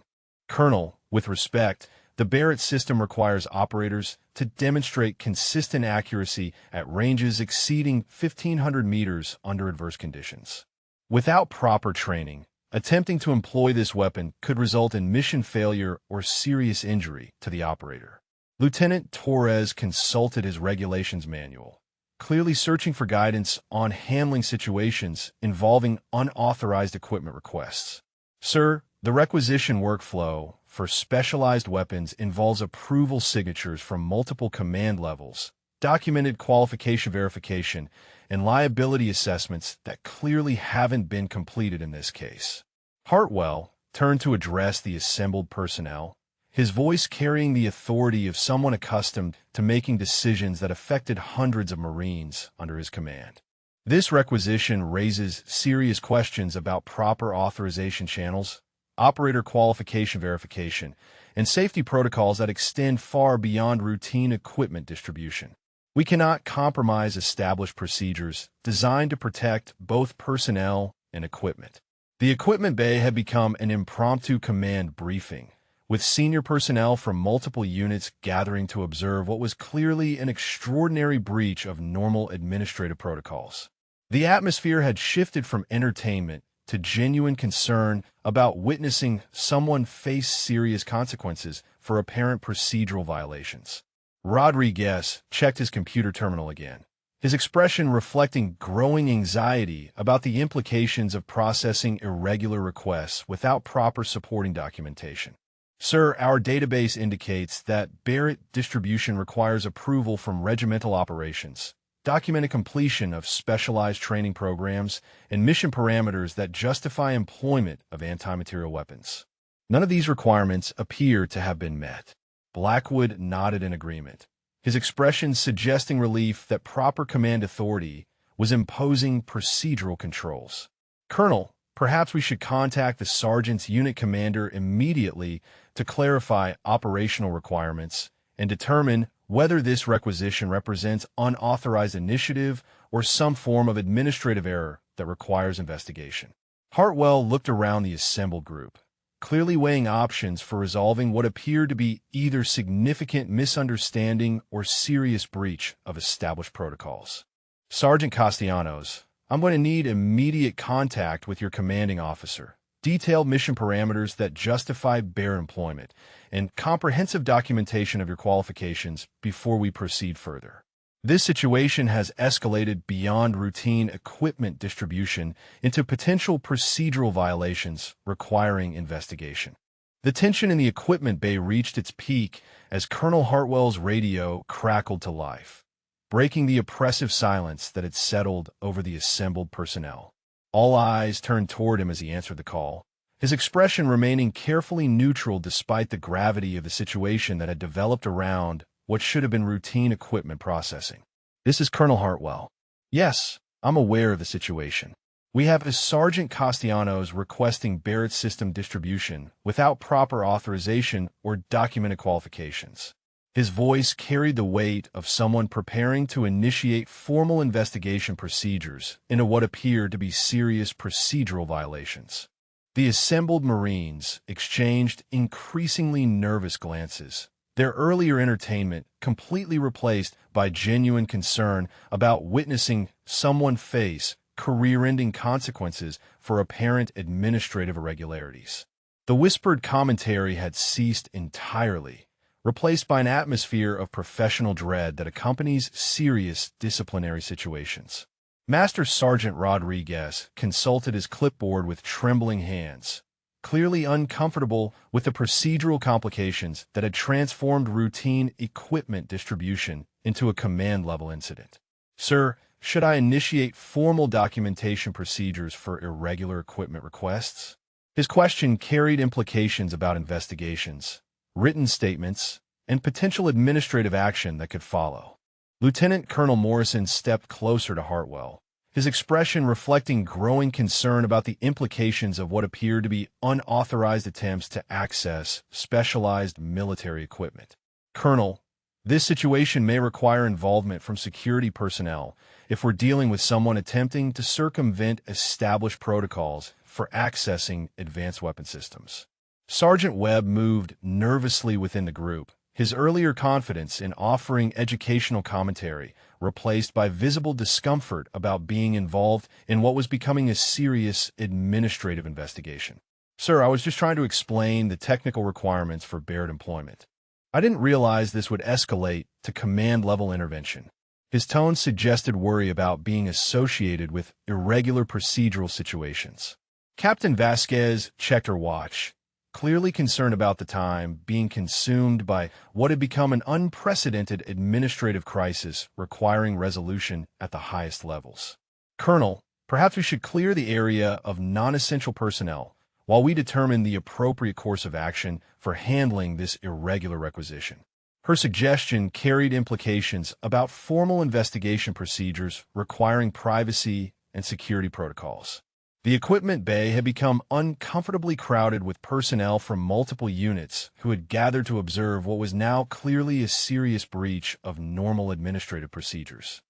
Colonel, with respect, the Barrett system requires operators to demonstrate consistent accuracy at ranges exceeding 1,500 meters under adverse conditions. Without proper training, attempting to employ this weapon could result in mission failure or serious injury to the operator. Lieutenant Torres consulted his regulations manual, clearly searching for guidance on handling situations involving unauthorized equipment requests. Sir, the requisition workflow for specialized weapons involves approval signatures from multiple command levels, documented qualification verification, and liability assessments that clearly haven't been completed in this case. Hartwell turned to address the assembled personnel, his voice carrying the authority of someone accustomed to making decisions that affected hundreds of Marines under his command. This requisition raises serious questions about proper authorization channels, operator qualification verification, and safety protocols that extend far beyond routine equipment distribution. We cannot compromise established procedures designed to protect both personnel and equipment. The equipment bay had become an impromptu command briefing, with senior personnel from multiple units gathering to observe what was clearly an extraordinary breach of normal administrative protocols. The atmosphere had shifted from entertainment to genuine concern about witnessing someone face serious consequences for apparent procedural violations. Rodriguez checked his computer terminal again, his expression reflecting growing anxiety about the implications of processing irregular requests without proper supporting documentation. Sir, our database indicates that Barrett distribution requires approval from regimental operations, documented completion of specialized training programs, and mission parameters that justify employment of anti-material weapons. None of these requirements appear to have been met. Blackwood nodded in agreement, his expression suggesting relief that proper command authority was imposing procedural controls. Colonel, perhaps we should contact the sergeant's unit commander immediately to clarify operational requirements and determine whether this requisition represents unauthorized initiative or some form of administrative error that requires investigation. Hartwell looked around the assembled group, clearly weighing options for resolving what appeared to be either significant misunderstanding or serious breach of established protocols. Sergeant Castellanos, I'm going to need immediate contact with your commanding officer, detailed mission parameters that justify Barrett employment, and comprehensive documentation of your qualifications before we proceed further. This situation has escalated beyond routine equipment distribution into potential procedural violations requiring investigation. The tension in the equipment bay reached its peak as Colonel Hartwell's radio crackled to life, breaking the oppressive silence that had settled over the assembled personnel. All eyes turned toward him as he answered the call, his expression remaining carefully neutral despite the gravity of the situation that had developed around what should have been routine equipment processing. This is Colonel Hartwell. Yes, I'm aware of the situation. We have a Sergeant Castellanos requesting Barrett system distribution without proper authorization or documented qualifications. His voice carried the weight of someone preparing to initiate formal investigation procedures into what appeared to be serious procedural violations. The assembled Marines exchanged increasingly nervous glances, their earlier entertainment completely replaced by genuine concern about witnessing someone face career-ending consequences for apparent administrative irregularities. The whispered commentary had ceased entirely, replaced by an atmosphere of professional dread that accompanies serious disciplinary situations. Master Sergeant Rodriguez consulted his clipboard with trembling hands, clearly uncomfortable with the procedural complications that had transformed routine equipment distribution into a command-level incident. Sir, should I initiate formal documentation procedures for irregular equipment requests? His question carried implications about investigations, written statements, and potential administrative action that could follow. Lieutenant Colonel Morrison stepped closer to Hartwell, his expression reflecting growing concern about the implications of what appeared to be unauthorized attempts to access specialized military equipment. Colonel, This situation may require involvement from security personnel if we're dealing with someone attempting to circumvent established protocols for accessing advanced weapon systems. Sergeant Webb moved nervously within the group, his earlier confidence in offering educational commentary replaced by visible discomfort about being involved in what was becoming a serious administrative investigation. Sir, I was just trying to explain the technical requirements for Baird employment. I didn't realize this would escalate to command-level intervention. His tone suggested worry about being associated with irregular procedural situations. Captain Vasquez checked her watch, clearly concerned about the time being consumed by what had become an unprecedented administrative crisis requiring resolution at the highest levels. Colonel, perhaps we should clear the area of non-essential personnel while we determine the appropriate course of action for handling this irregular requisition. Her suggestion carried implications about formal investigation procedures requiring privacy and security protocols. The equipment bay had become uncomfortably crowded with personnel from multiple units who had gathered to observe what was now clearly a serious breach of normal administrative procedures.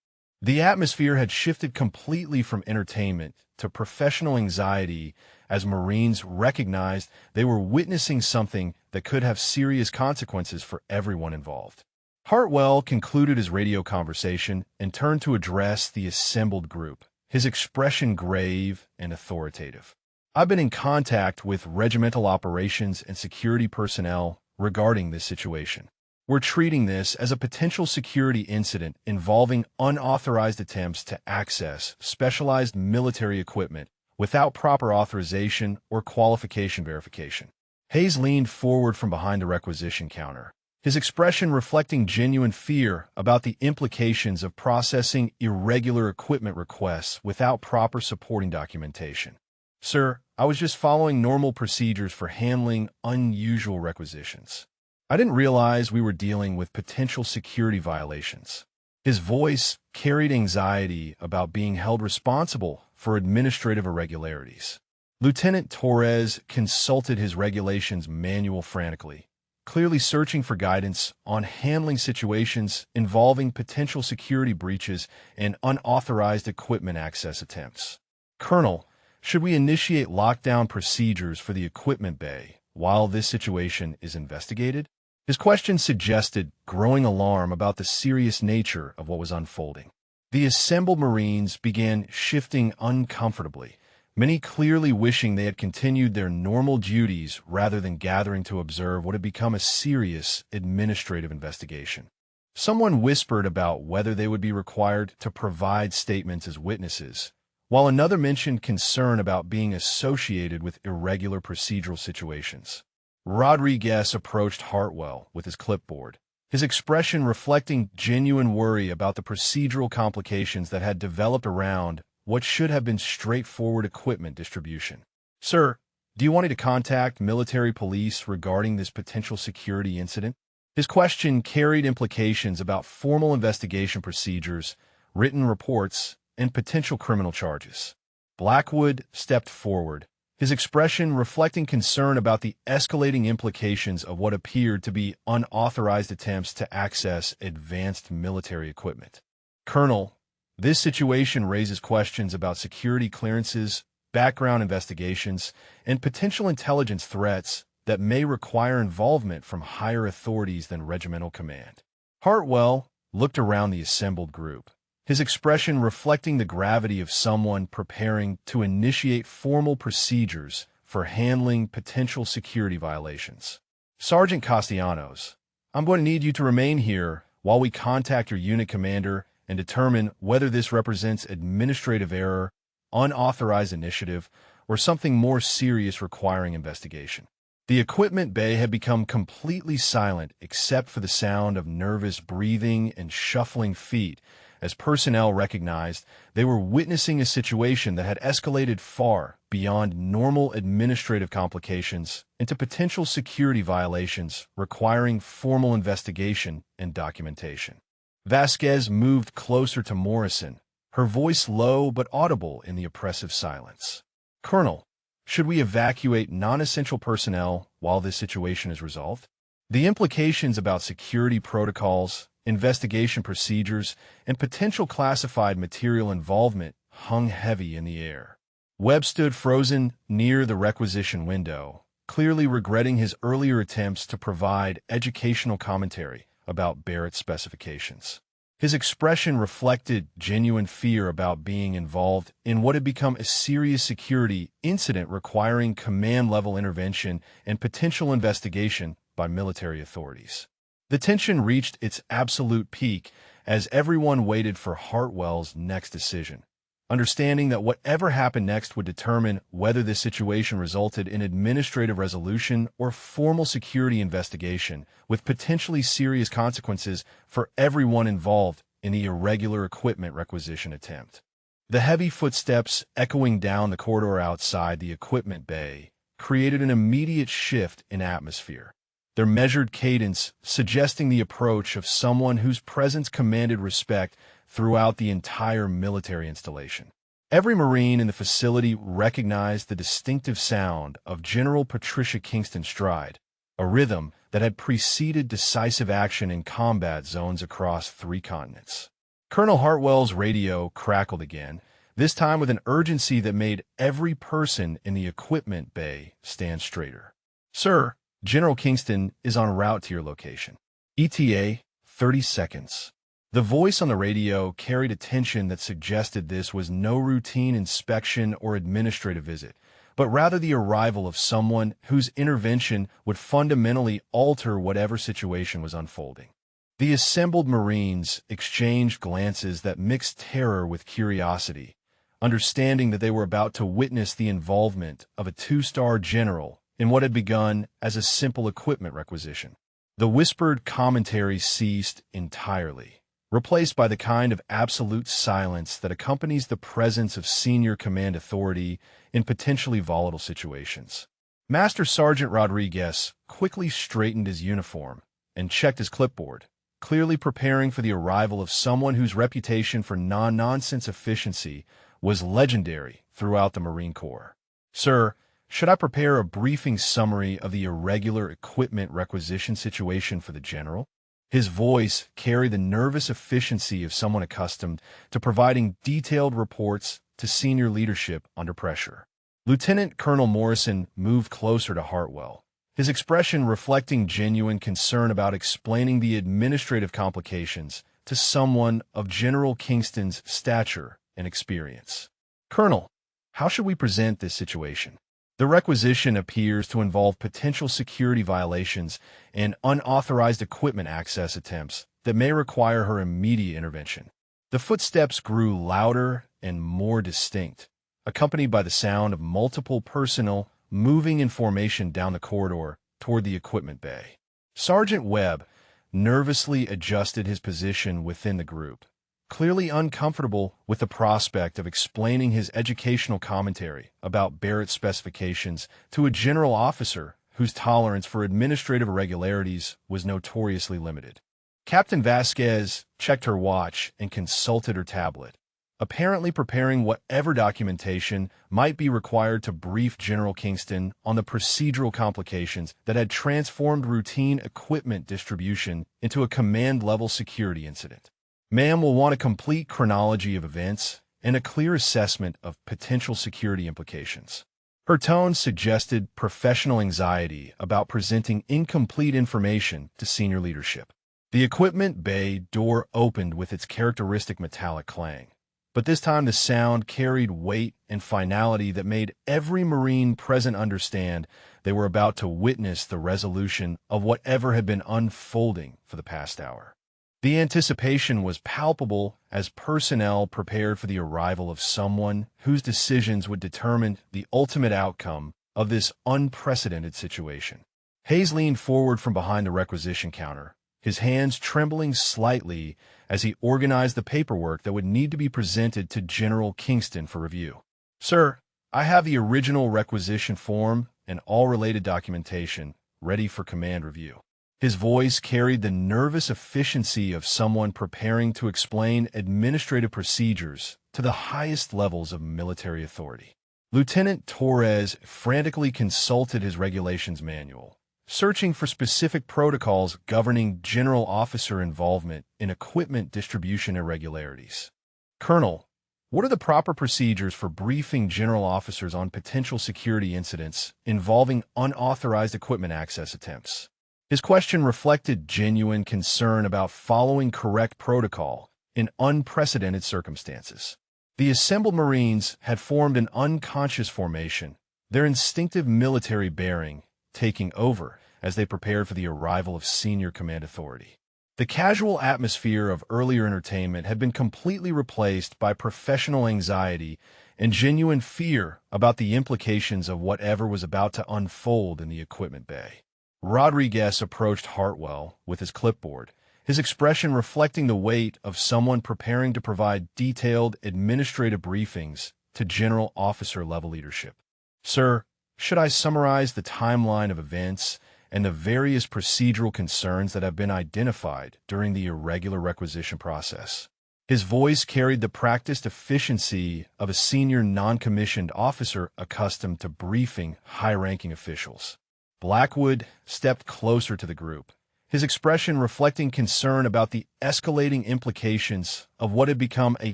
The atmosphere had shifted completely from entertainment to professional anxiety as Marines recognized they were witnessing something that could have serious consequences for everyone involved. Hartwell concluded his radio conversation and turned to address the assembled group, his expression grave and authoritative. I've been in contact with regimental operations and security personnel regarding this situation. We're treating this as a potential security incident involving unauthorized attempts to access specialized military equipment without proper authorization or qualification verification. Hayes leaned forward from behind the requisition counter, his expression reflecting genuine fear about the implications of processing irregular equipment requests without proper supporting documentation. Sir, I was just following normal procedures for handling unusual requisitions. I didn't realize we were dealing with potential security violations. His voice carried anxiety about being held responsible for administrative irregularities. Lieutenant Torres consulted his regulations manual frantically, clearly searching for guidance on handling situations involving potential security breaches and unauthorized equipment access attempts. Colonel, should we initiate lockdown procedures for the equipment bay while this situation is investigated? His question suggested growing alarm about the serious nature of what was unfolding. The assembled Marines began shifting uncomfortably, many clearly wishing they had continued their normal duties rather than gathering to observe what had become a serious administrative investigation. Someone whispered about whether they would be required to provide statements as witnesses, while another mentioned concern about being associated with irregular procedural situations. Rodriguez approached Hartwell with his clipboard, his expression reflecting genuine worry about the procedural complications that had developed around what should have been straightforward equipment distribution. Sir, do you want me to contact military police regarding this potential security incident? His question carried implications about formal investigation procedures, written reports, and potential criminal charges. Blackwood stepped forward, his expression reflecting concern about the escalating implications of what appeared to be unauthorized attempts to access advanced military equipment. Colonel, this situation raises questions about security clearances, background investigations, and potential intelligence threats that may require involvement from higher authorities than regimental command. Hartwell looked around the assembled group, his expression reflecting the gravity of someone preparing to initiate formal procedures for handling potential security violations. Sergeant Castellanos, I'm going to need you to remain here while we contact your unit commander and determine whether this represents administrative error, unauthorized initiative, or something more serious requiring investigation. The equipment bay had become completely silent except for the sound of nervous breathing and shuffling feet as personnel recognized they were witnessing a situation that had escalated far beyond normal administrative complications into potential security violations requiring formal investigation and documentation. Vasquez moved closer to Morrison, her voice low but audible in the oppressive silence. Colonel, should we evacuate non-essential personnel while this situation is resolved? The implications about security protocols, investigation procedures, and potential classified material involvement hung heavy in the air. Webb stood frozen near the requisition window, clearly regretting his earlier attempts to provide educational commentary about Barrett's specifications. His expression reflected genuine fear about being involved in what had become a serious security incident requiring command-level intervention and potential investigation by military authorities. The tension reached its absolute peak as everyone waited for Hartwell's next decision, understanding that whatever happened next would determine whether this situation resulted in administrative resolution or formal security investigation, with potentially serious consequences for everyone involved in the irregular equipment requisition attempt. The heavy footsteps echoing down the corridor outside the equipment bay created an immediate shift in atmosphere, their measured cadence suggesting the approach of someone whose presence commanded respect throughout the entire military installation. Every Marine in the facility recognized the distinctive sound of General Patricia Kingston's stride, a rhythm that had preceded decisive action in combat zones across 3 continents. Colonel Hartwell's radio crackled again, this time with an urgency that made every person in the equipment bay stand straighter. "Sir, General Kingston is en route to your location. ETA, 30 seconds. The voice on the radio carried a tension that suggested this was no routine inspection or administrative visit, but rather the arrival of someone whose intervention would fundamentally alter whatever situation was unfolding. The assembled Marines exchanged glances that mixed terror with curiosity, understanding that they were about to witness the involvement of a 2-star general in what had begun as a simple equipment requisition. The whispered commentary ceased entirely, replaced by the kind of absolute silence that accompanies the presence of senior command authority in potentially volatile situations. Master Sergeant Rodriguez quickly straightened his uniform and checked his clipboard, clearly preparing for the arrival of someone whose reputation for non-nonsense efficiency was legendary throughout the Marine Corps. "Sir, should I prepare a briefing summary of the irregular equipment requisition situation for the general?" His voice carried the nervous efficiency of someone accustomed to providing detailed reports to senior leadership under pressure. Lieutenant Colonel Morrison moved closer to Hartwell, his expression reflecting genuine concern about explaining the administrative complications to someone of General Kingston's stature and experience. "Colonel, how should we present this situation? The requisition appears to involve potential security violations and unauthorized equipment access attempts that may require her immediate intervention." The footsteps grew louder and more distinct, accompanied by the sound of multiple personnel moving in formation down the corridor toward the equipment bay. Sergeant Webb nervously adjusted his position within the group, clearly uncomfortable with the prospect of explaining his educational commentary about Barrett's specifications to a general officer whose tolerance for administrative irregularities was notoriously limited. Captain Vasquez checked her watch and consulted her tablet, apparently preparing whatever documentation might be required to brief General Kingston on the procedural complications that had transformed routine equipment distribution into a command-level security incident. "Ma'am will want a complete chronology of events and a clear assessment of potential security implications." Her tone suggested professional anxiety about presenting incomplete information to senior leadership. The equipment bay door opened with its characteristic metallic clang, but this time the sound carried weight and finality that made every Marine present understand they were about to witness the resolution of whatever had been unfolding for the past hour. The anticipation was palpable as personnel prepared for the arrival of someone whose decisions would determine the ultimate outcome of this unprecedented situation. Hayes leaned forward from behind the requisition counter, his hands trembling slightly as he organized the paperwork that would need to be presented to General Kingston for review. "Sir, I have the original requisition form and all related documentation ready for command review." His voice carried the nervous efficiency of someone preparing to explain administrative procedures to the highest levels of military authority. Lieutenant Torres frantically consulted his regulations manual, searching for specific protocols governing general officer involvement in equipment distribution irregularities. Colonel, what are the proper procedures for briefing general officers on potential security incidents involving unauthorized equipment access attempts? His question reflected genuine concern about following correct protocol in unprecedented circumstances. The assembled Marines had formed an unconscious formation, their instinctive military bearing taking over as they prepared for the arrival of senior command authority. The casual atmosphere of earlier entertainment had been completely replaced by professional anxiety and genuine fear about the implications of whatever was about to unfold in the equipment bay. Rodriguez approached Hartwell with his clipboard, his expression reflecting the weight of someone preparing to provide detailed administrative briefings to general officer-level leadership. Sir, should I summarize the timeline of events and the various procedural concerns that have been identified during the irregular requisition process? His voice carried the practiced efficiency of a senior non-commissioned officer accustomed to briefing high-ranking officials. Blackwood stepped closer to the group, his expression reflecting concern about the escalating implications of what had become a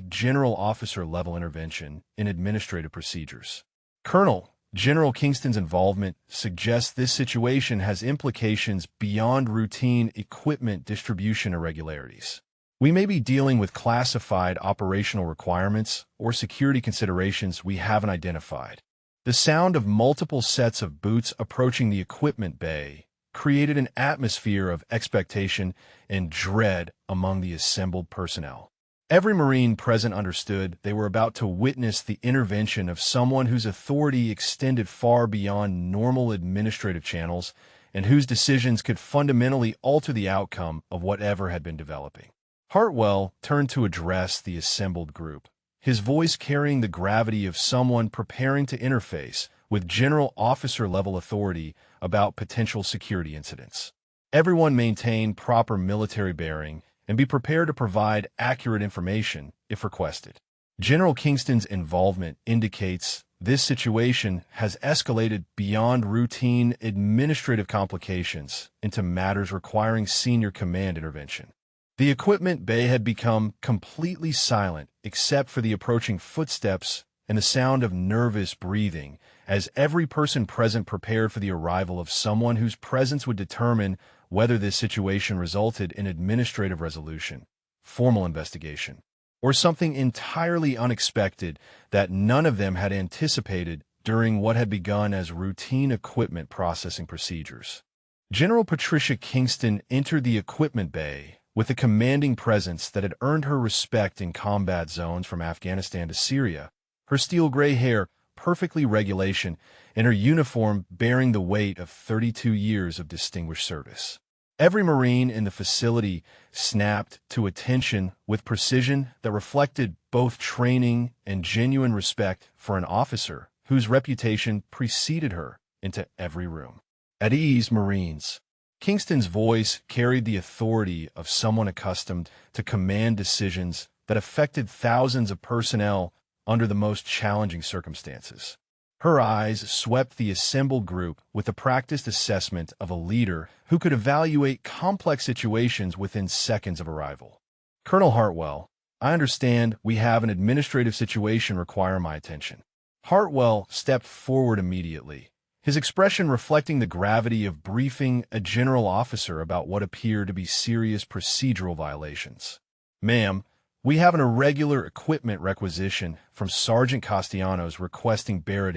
general officer-level intervention in administrative procedures. Colonel, General Kingston's involvement suggests this situation has implications beyond routine equipment distribution irregularities. We may be dealing with classified operational requirements or security considerations we haven't identified. The sound of multiple sets of boots approaching the equipment bay created an atmosphere of expectation and dread among the assembled personnel. Every Marine present understood they were about to witness the intervention of someone whose authority extended far beyond normal administrative channels and whose decisions could fundamentally alter the outcome of whatever had been developing. Hartwell turned to address the assembled group, his voice carrying the gravity of someone preparing to interface with general officer-level authority about potential security incidents. Everyone maintained proper military bearing and be prepared to provide accurate information if requested. General Kingston's involvement indicates this situation has escalated beyond routine administrative complications into matters requiring senior command intervention. The equipment bay had become completely silent except for the approaching footsteps and the sound of nervous breathing as every person present prepared for the arrival of someone whose presence would determine whether this situation resulted in administrative resolution, formal investigation, or something entirely unexpected that none of them had anticipated during what had begun as routine equipment processing procedures. General Patricia Kingston entered the equipment bay with a commanding presence that had earned her respect in combat zones from Afghanistan to Syria, her steel-gray hair perfectly regulation, and her uniform bearing the weight of 32 years of distinguished service. Every Marine in the facility snapped to attention with precision that reflected both training and genuine respect for an officer whose reputation preceded her into every room. At ease, Marines. Kingston's voice carried the authority of someone accustomed to command decisions that affected thousands of personnel under the most challenging circumstances. Her eyes swept the assembled group with the practiced assessment of a leader who could evaluate complex situations within seconds of arrival. Colonel Hartwell, I understand we have an administrative situation require my attention. Hartwell stepped forward immediately, his expression reflecting the gravity of briefing a general officer about what appeared to be serious procedural violations. Ma'am, we have an irregular equipment requisition from Sergeant Castellanos requesting Barrett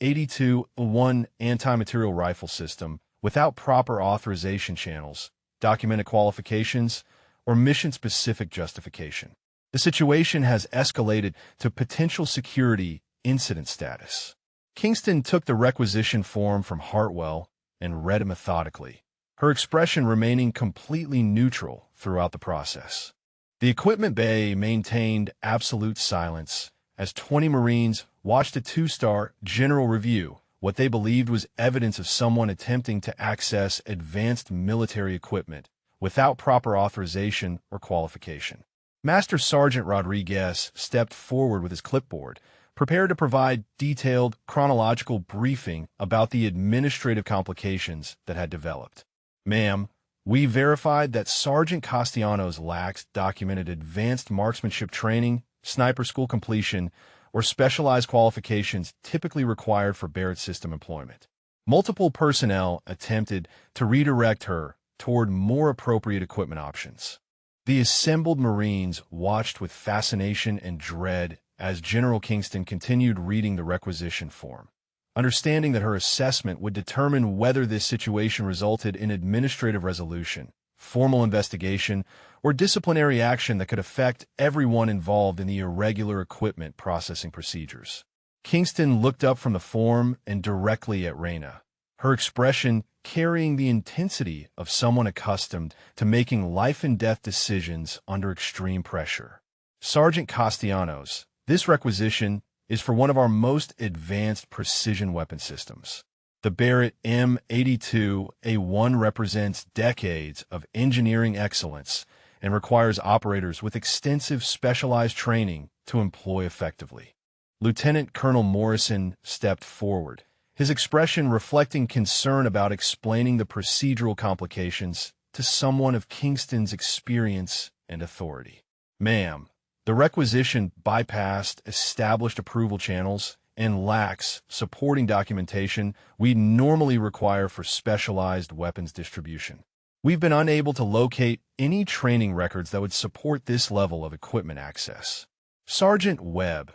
M82-1 anti-material rifle system without proper authorization channels, documented qualifications, or mission-specific justification. The situation has escalated to potential security incident status. Kingston took the requisition form from Hartwell and read it methodically, her expression remaining completely neutral throughout the process. The equipment bay maintained absolute silence as 20 Marines watched a two-star general review, what they believed was evidence of someone attempting to access advanced military equipment without proper authorization or qualification. Master Sergeant Rodriguez stepped forward with his clipboard, prepared to provide detailed chronological briefing about the administrative complications that had developed. Ma'am, we verified that Sergeant Castellanos lacks documented advanced marksmanship training, sniper school completion, or specialized qualifications typically required for Barrett system employment. Multiple personnel attempted to redirect her toward more appropriate equipment options. The assembled Marines watched with fascination and dread as General Kingston continued reading the requisition form, understanding that her assessment would determine whether this situation resulted in administrative resolution, formal investigation, or disciplinary action that could affect everyone involved in the irregular equipment processing procedures. Kingston looked up from the form and directly at Reyna, her expression carrying the intensity of someone accustomed to making life-and-death decisions under extreme pressure. Sergeant Castellanos, this requisition is for one of our most advanced precision weapon systems. The Barrett M82A1 represents decades of engineering excellence and requires operators with extensive specialized training to employ effectively. Lieutenant Colonel Morrison stepped forward, his expression reflecting concern about explaining the procedural complications to someone of Kingston's experience and authority. Ma'am, the requisition bypassed established approval channels and lacks supporting documentation we normally require for specialized weapons distribution. We've been unable to locate any training records that would support this level of equipment access. Sergeant Webb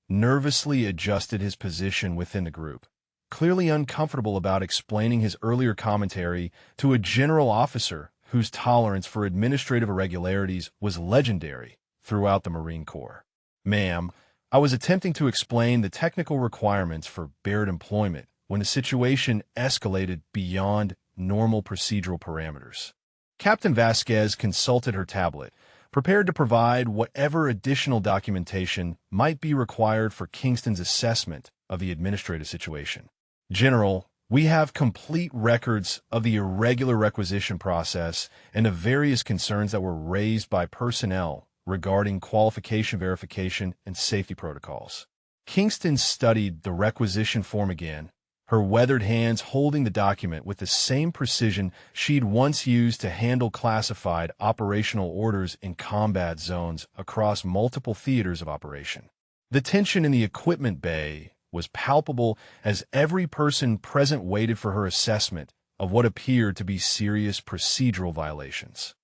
nervously adjusted his position within the group, clearly uncomfortable about explaining his earlier commentary to a general officer whose tolerance for administrative irregularities was legendary throughout the Marine Corps. Ma'am, I was attempting to explain the technical requirements for Barrett employment when the situation escalated beyond normal procedural parameters. Captain Vasquez consulted her tablet, prepared to provide whatever additional documentation might be required for Kingston's assessment of the administrative situation. General, we have complete records of the irregular requisition process and of various concerns that were raised by personnel regarding qualification verification and safety protocols. Kingston studied the requisition form again, her weathered hands holding the document with the same precision she'd once used to handle classified operational orders in combat zones across multiple theaters of operation. The tension in the equipment bay was palpable as every person present waited for her assessment of what appeared to be serious procedural violations.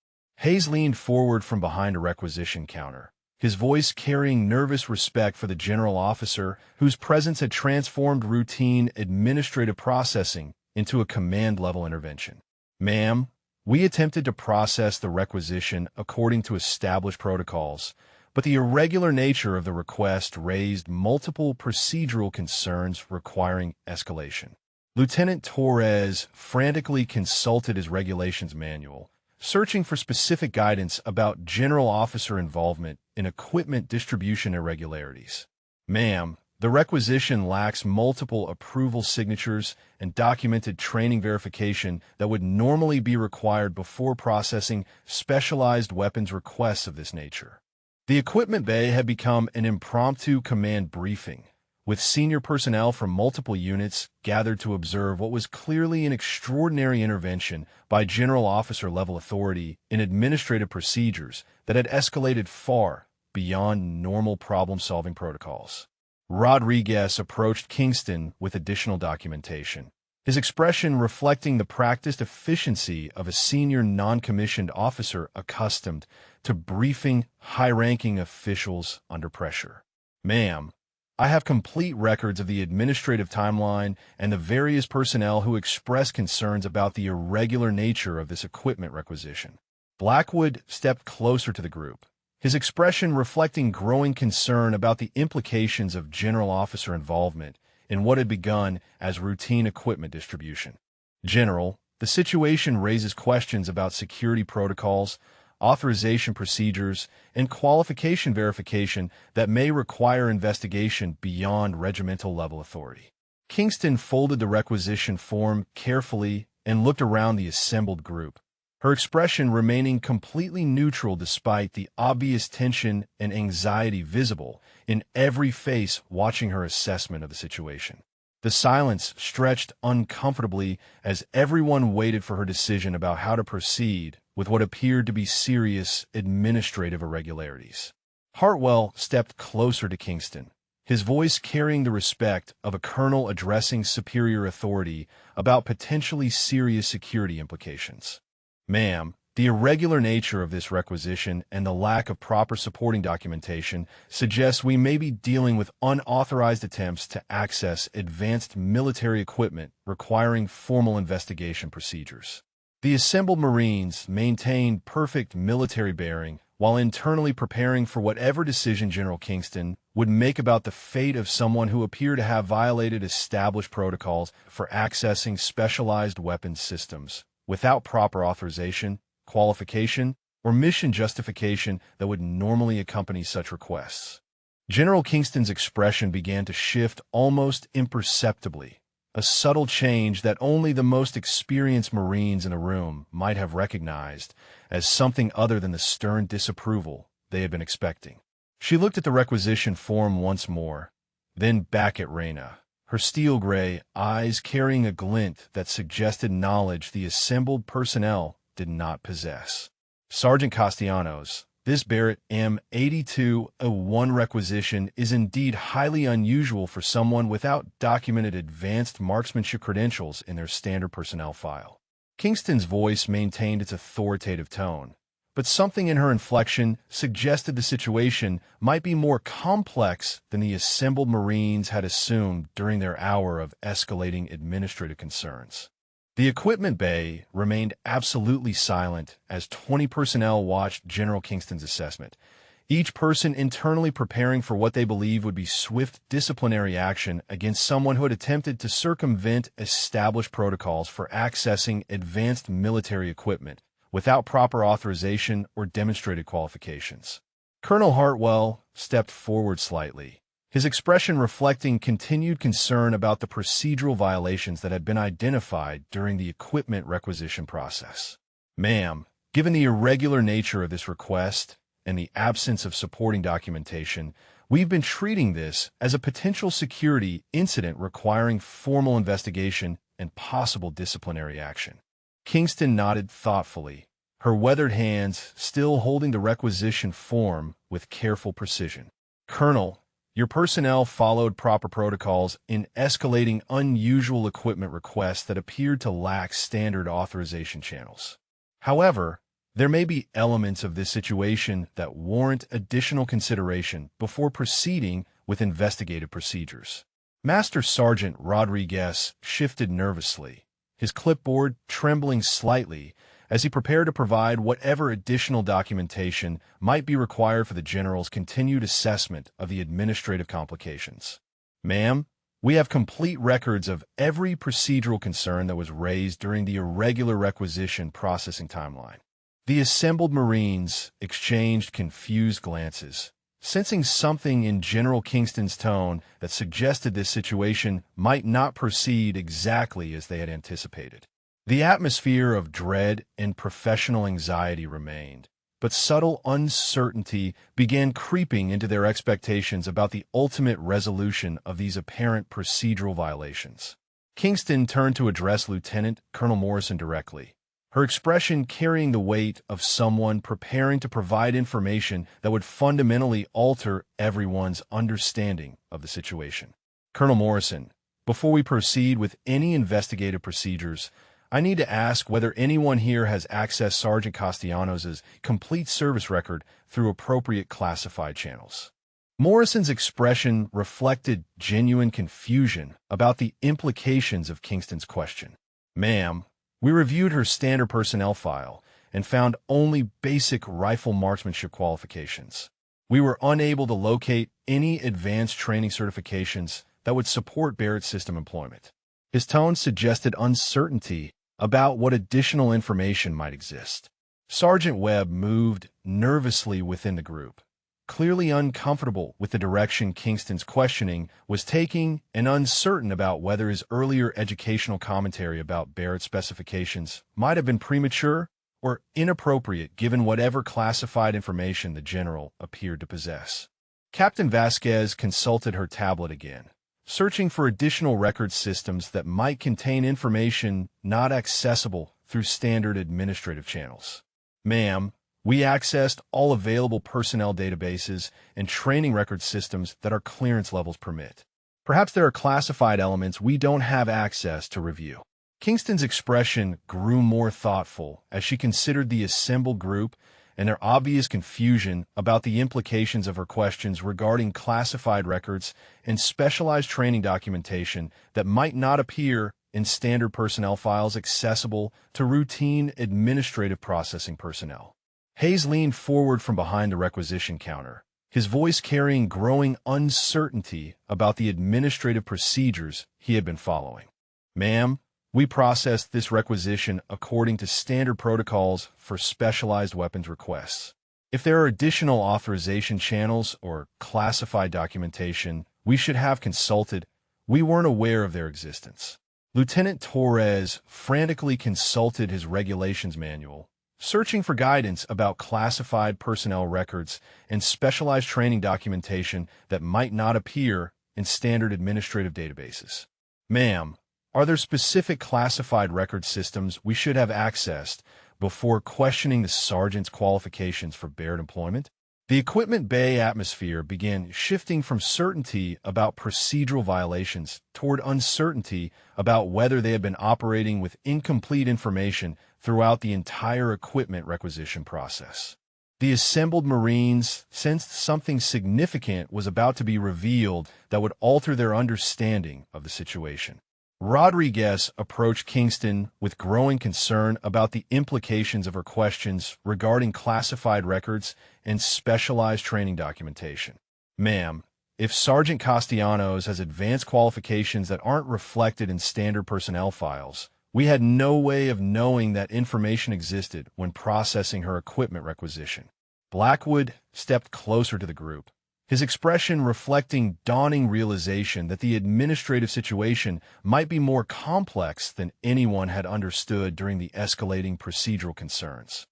Hayes leaned forward from behind a requisition counter, his voice carrying nervous respect for the general officer whose presence had transformed routine administrative processing into a command-level intervention. Ma'am, we attempted to process the requisition according to established protocols, but the irregular nature of the request raised multiple procedural concerns requiring escalation. Lieutenant Torres frantically consulted his regulations manual, searching for specific guidance about general officer involvement in equipment distribution irregularities. Ma'am, the requisition lacks multiple approval signatures and documented training verification that would normally be required before processing specialized weapons requests of this nature. The equipment bay had become an impromptu command briefing, with senior personnel from multiple units gathered to observe what was clearly an extraordinary intervention by general officer level authority in administrative procedures that had escalated far beyond normal problem-solving protocols. Rodriguez approached Kingston with additional documentation, his expression reflecting the practiced efficiency of a senior non-commissioned officer accustomed to briefing high-ranking officials under pressure. Ma'am, I have complete records of the administrative timeline and the various personnel who expressed concerns about the irregular nature of this equipment requisition. Blackwood stepped closer to the group, his expression reflecting growing concern about the implications of general officer involvement in what had begun as routine equipment distribution. General, the situation raises questions about security protocols, authorization procedures, and qualification verification that may require investigation beyond regimental level authority. Kingston folded the requisition form carefully and looked around the assembled group, her expression remaining completely neutral despite the obvious tension and anxiety visible in every face watching her assessment of the situation. The silence stretched uncomfortably as everyone waited for her decision about how to proceed with what appeared to be serious administrative irregularities. Hartwell stepped closer to Kingston, his voice carrying the respect of a colonel addressing superior authority about potentially serious security implications. Ma'am, the irregular nature of this requisition and the lack of proper supporting documentation suggests we may be dealing with unauthorized attempts to access advanced military equipment requiring formal investigation procedures. The assembled Marines maintained perfect military bearing while internally preparing for whatever decision General Kingston would make about the fate of someone who appeared to have violated established protocols for accessing specialized weapons systems without proper authorization, qualification, or mission justification that would normally accompany such requests. General Kingston's expression began to shift almost imperceptibly, a subtle change that only the most experienced Marines in the room might have recognized as something other than the stern disapproval they had been expecting. She looked at the requisition form once more, then back at Reyna, her steel-gray eyes carrying a glint that suggested knowledge the assembled personnel did not possess. Sergeant Castellanos, this Barrett M8201 requisition is indeed highly unusual for someone without documented advanced marksmanship credentials in their standard personnel file. Kingston's voice maintained its authoritative tone, but something in her inflection suggested the situation might be more complex than the assembled Marines had assumed during their hour of escalating administrative concerns. The equipment bay remained absolutely silent as 20 personnel watched General Kingston's assessment, each person internally preparing for what they believed would be swift disciplinary action against someone who had attempted to circumvent established protocols for accessing advanced military equipment without proper authorization or demonstrated qualifications. Colonel Hartwell stepped forward slightly, his expression reflecting continued concern about the procedural violations that had been identified during the equipment requisition process. Ma'am, given the irregular nature of this request and the absence of supporting documentation, we've been treating this as a potential security incident requiring formal investigation and possible disciplinary action. Kingston nodded thoughtfully, her weathered hands still holding the requisition form with careful precision. Colonel, your personnel followed proper protocols in escalating unusual equipment requests that appeared to lack standard authorization channels. However, there may be elements of this situation that warrant additional consideration before proceeding with investigative procedures. Master Sergeant Rodriguez shifted nervously, his clipboard trembling slightly as he prepared to provide whatever additional documentation might be required for the General's continued assessment of the administrative complications. Ma'am, we have complete records of every procedural concern that was raised during the irregular requisition processing timeline. The assembled Marines exchanged confused glances, sensing something in General Kingston's tone that suggested this situation might not proceed exactly as they had anticipated. The atmosphere of dread and professional anxiety remained, but subtle uncertainty began creeping into their expectations about the ultimate resolution of these apparent procedural violations. Kingston turned to address Lieutenant Colonel Morrison directly, her expression carrying the weight of someone preparing to provide information that would fundamentally alter everyone's understanding of the situation. Colonel Morrison, before we proceed with any investigative procedures, I need to ask whether anyone here has accessed Sergeant Castellanos' complete service record through appropriate classified channels. Morrison's expression reflected genuine confusion about the implications of Kingston's question. Ma'am, we reviewed her standard personnel file and found only basic rifle marksmanship qualifications. We were unable to locate any advanced training certifications that would support Barrett system employment. His tone suggested uncertainty about what additional information might exist. Sergeant Webb moved nervously within the group, clearly uncomfortable with the direction Kingston's questioning was taking and uncertain about whether his earlier educational commentary about Barrett specifications might have been premature or inappropriate given whatever classified information the general appeared to possess. Captain Vasquez consulted her tablet again, searching for additional record systems that might contain information not accessible through standard administrative channels. Ma'am, we accessed all available personnel databases and training record systems that our clearance levels permit. Perhaps there are classified elements we don't have access to review. Kingston's expression grew more thoughtful as she considered the assembled group and their obvious confusion about the implications of her questions regarding classified records and specialized training documentation that might not appear in standard personnel files accessible to routine administrative processing personnel. Hayes leaned forward from behind the requisition counter, his voice carrying growing uncertainty about the administrative procedures he had been following. Ma'am, we processed this requisition according to standard protocols for specialized weapons requests. If there are additional authorization channels or classified documentation we should have consulted, we weren't aware of their existence. Lieutenant Torres frantically consulted his regulations manual, searching for guidance about classified personnel records and specialized training documentation that might not appear in standard administrative databases. Ma'am, are there specific classified record systems we should have accessed before questioning the sergeant's qualifications for Baird employment? The equipment bay atmosphere began shifting from certainty about procedural violations toward uncertainty about whether they had been operating with incomplete information throughout the entire equipment requisition process. The assembled Marines sensed something significant was about to be revealed that would alter their understanding of the situation. Rodriguez approached Kingston with growing concern about the implications of her questions regarding classified records and specialized training documentation. Ma'am, if Sergeant Castellanos has advanced qualifications that aren't reflected in standard personnel files, we had no way of knowing that information existed when processing her equipment requisition. Blackwood stepped closer to the group, his expression reflecting dawning realization that the administrative situation might be more complex than anyone had understood during the escalating procedural concerns.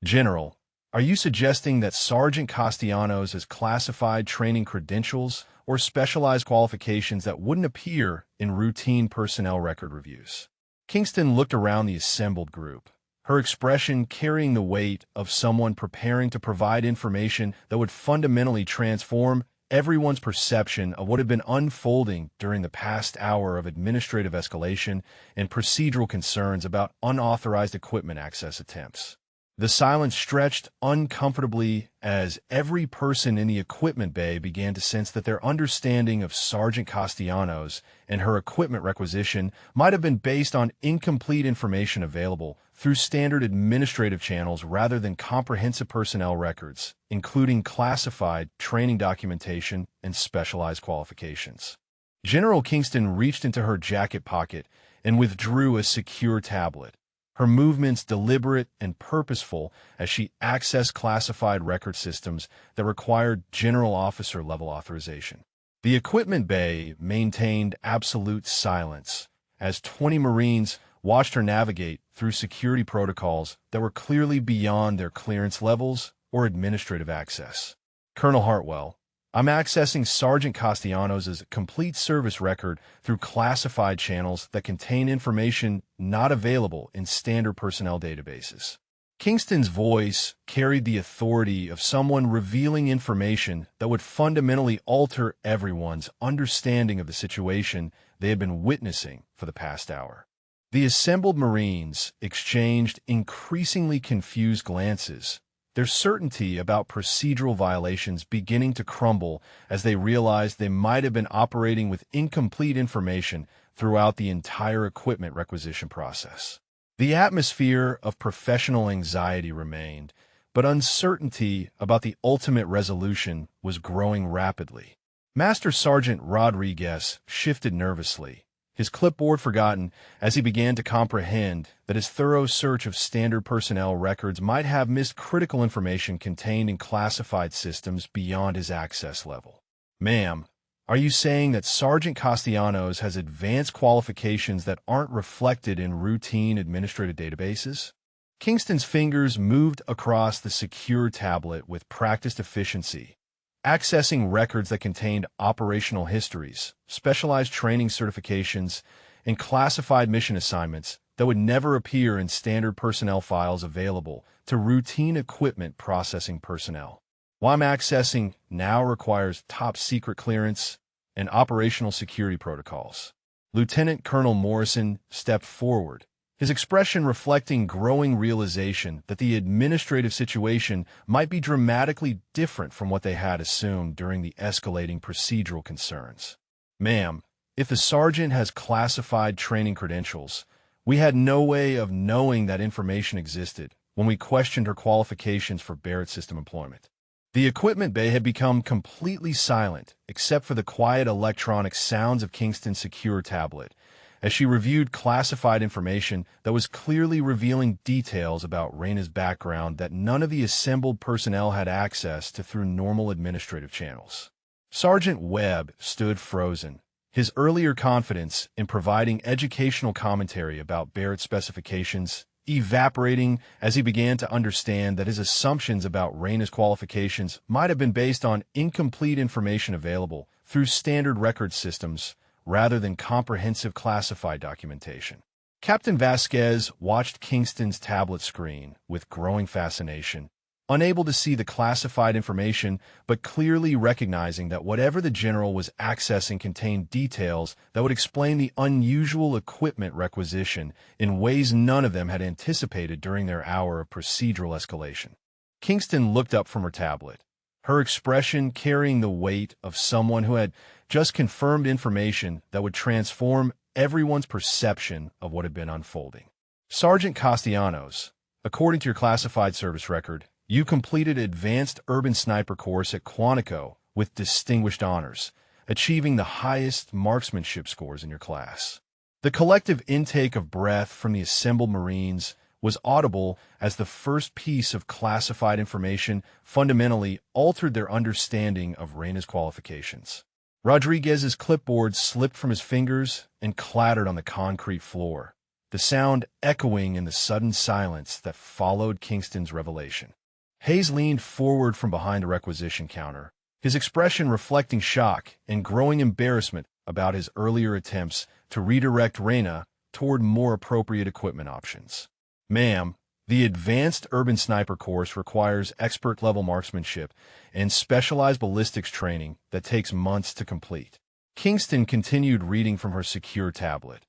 General, are you suggesting that Sergeant Castellanos has classified training credentials or specialized qualifications that wouldn't appear in routine personnel record reviews? Kingston looked around the assembled group, her expression carrying the weight of someone preparing to provide information that would fundamentally transform everyone's perception of what had been unfolding during the past hour of administrative escalation and procedural concerns about unauthorized equipment access attempts. The silence stretched uncomfortably as every person in the equipment bay began to sense that their understanding of Sergeant Castellanos and her equipment requisition might have been based on incomplete information available through standard administrative channels rather than comprehensive personnel records, including classified training documentation and specialized qualifications. General Kingston reached into her jacket pocket and withdrew a secure tablet, her movements deliberate and purposeful as she accessed classified record systems that required general officer level authorization. The equipment bay maintained absolute silence as 20 Marines watched her navigate through security protocols that were clearly beyond their clearance levels or administrative access. Colonel Hartwell, I'm accessing Sergeant Castellanos' complete service record through classified channels that contain information not available in standard personnel databases. Kingston's voice carried the authority of someone revealing information that would fundamentally alter everyone's understanding of the situation they had been witnessing for the past hour. The assembled Marines exchanged increasingly confused glances, their certainty about procedural violations beginning to crumble as they realized they might have been operating with incomplete information throughout the entire equipment requisition process. The atmosphere of professional anxiety remained, but uncertainty about the ultimate resolution was growing rapidly. Master Sergeant Rodriguez shifted nervously, his clipboard forgotten as he began to comprehend that his thorough search of standard personnel records might have missed critical information contained in classified systems beyond his access level. Ma'am, are you saying that Sergeant Castellanos has advanced qualifications that aren't reflected in routine administrative databases? Kingston's fingers moved across the secure tablet with practiced efficiency, accessing records that contained operational histories, specialized training certifications, and classified mission assignments that would never appear in standard personnel files available to routine equipment processing personnel. WAM accessing now requires top-secret clearance and operational security protocols. Lieutenant Colonel Morrison stepped forward, his expression reflecting growing realization that the administrative situation might be dramatically different from what they had assumed during the escalating procedural concerns. "Ma'am, if the sergeant has classified training credentials, we had no way of knowing that information existed when we questioned her qualifications for Barrett system employment." The equipment bay had become completely silent, except for the quiet electronic sounds of Kingston's secure tablet, as she reviewed classified information that was clearly revealing details about Raina's background that none of the assembled personnel had access to through normal administrative channels. Sergeant Webb stood frozen, his earlier confidence in providing educational commentary about Barrett's specifications evaporating as he began to understand that his assumptions about Raina's qualifications might have been based on incomplete information available through standard record systems rather than comprehensive classified documentation. Captain Vasquez watched Kingston's tablet screen with growing fascination, unable to see the classified information but clearly recognizing that whatever the general was accessing contained details that would explain the unusual equipment requisition in ways none of them had anticipated during their hour of procedural escalation. Kingston looked up from her tablet, her expression carrying the weight of someone who had just confirmed information that would transform everyone's perception of what had been unfolding. "Sergeant Castellanos, according to your classified service record, you completed Advanced Urban Sniper course at Quantico with distinguished honors, achieving the highest marksmanship scores in your class." The collective intake of breath from the assembled Marines was audible as the first piece of classified information fundamentally altered their understanding of Raina's qualifications. Rodriguez's clipboard slipped from his fingers and clattered on the concrete floor, the sound echoing in the sudden silence that followed Kingston's revelation. Hayes leaned forward from behind a requisition counter, his expression reflecting shock and growing embarrassment about his earlier attempts to redirect Raina toward more appropriate equipment options. "Ma'am, the Advanced Urban Sniper course requires expert-level marksmanship and specialized ballistics training that takes months to complete." Kingston continued reading from her secure tablet,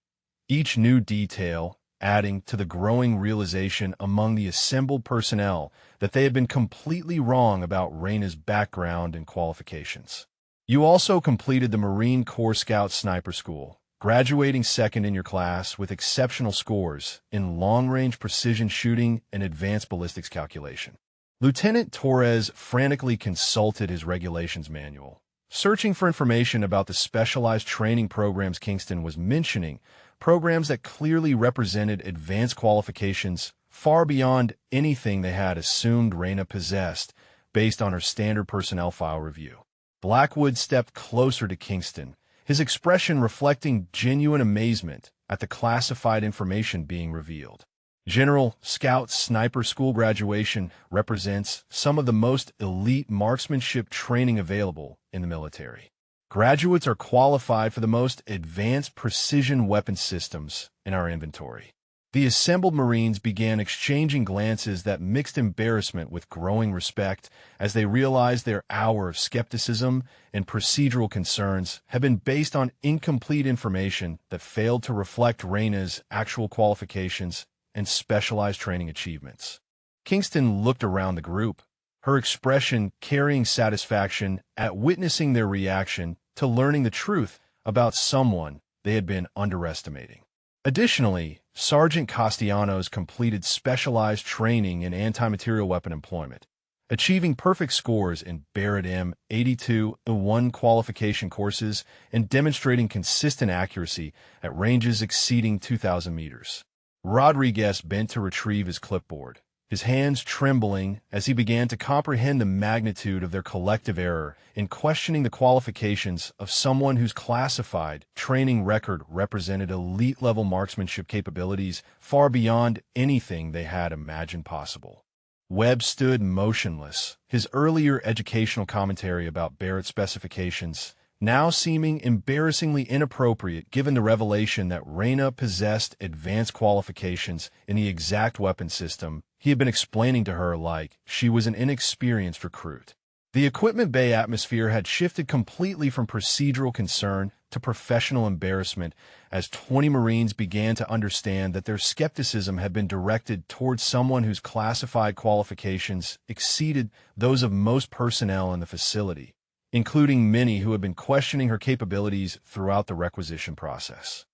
each new detail adding to the growing realization among the assembled personnel that they had been completely wrong about Raina's background and qualifications. "You also completed the Marine Corps Scout Sniper School, graduating second in your class with exceptional scores in long-range precision shooting and advanced ballistics calculation." Lieutenant Torres frantically consulted his regulations manual, searching for information about the specialized training programs Kingston was mentioning, programs that clearly represented advanced qualifications far beyond anything they had assumed Raina possessed based on her standard personnel file review. Blackwood stepped closer to Kingston, his expression reflecting genuine amazement at the classified information being revealed. "General, Scout Sniper School graduation represents some of the most elite marksmanship training available in the military. Graduates are qualified for the most advanced precision weapon systems in our inventory." The assembled Marines began exchanging glances that mixed embarrassment with growing respect as they realized their hour of skepticism and procedural concerns had been based on incomplete information that failed to reflect Raina's actual qualifications and specialized training achievements. Kingston looked around the group, her expression carrying satisfaction at witnessing their reaction to learning the truth about someone they had been underestimating. Additionally, Sergeant Castellanos completed specialized training in anti-material weapon employment, achieving perfect scores in Barrett M82-1 qualification courses and demonstrating consistent accuracy at ranges exceeding 2,000 meters. Rodriguez bent to retrieve his clipboard, his hands trembling as he began to comprehend the magnitude of their collective error in questioning the qualifications of someone whose classified training record represented elite-level marksmanship capabilities far beyond anything they had imagined possible. Webb stood motionless, his earlier educational commentary about Barrett's specifications now seeming embarrassingly inappropriate given the revelation that Reyna possessed advanced qualifications in the exact weapon system he had been explaining to her like she was an inexperienced recruit. The equipment bay atmosphere had shifted completely from procedural concern to professional embarrassment as 20 Marines began to understand that their skepticism had been directed towards someone whose classified qualifications exceeded those of most personnel in the facility, including many who had been questioning her capabilities throughout the requisition process.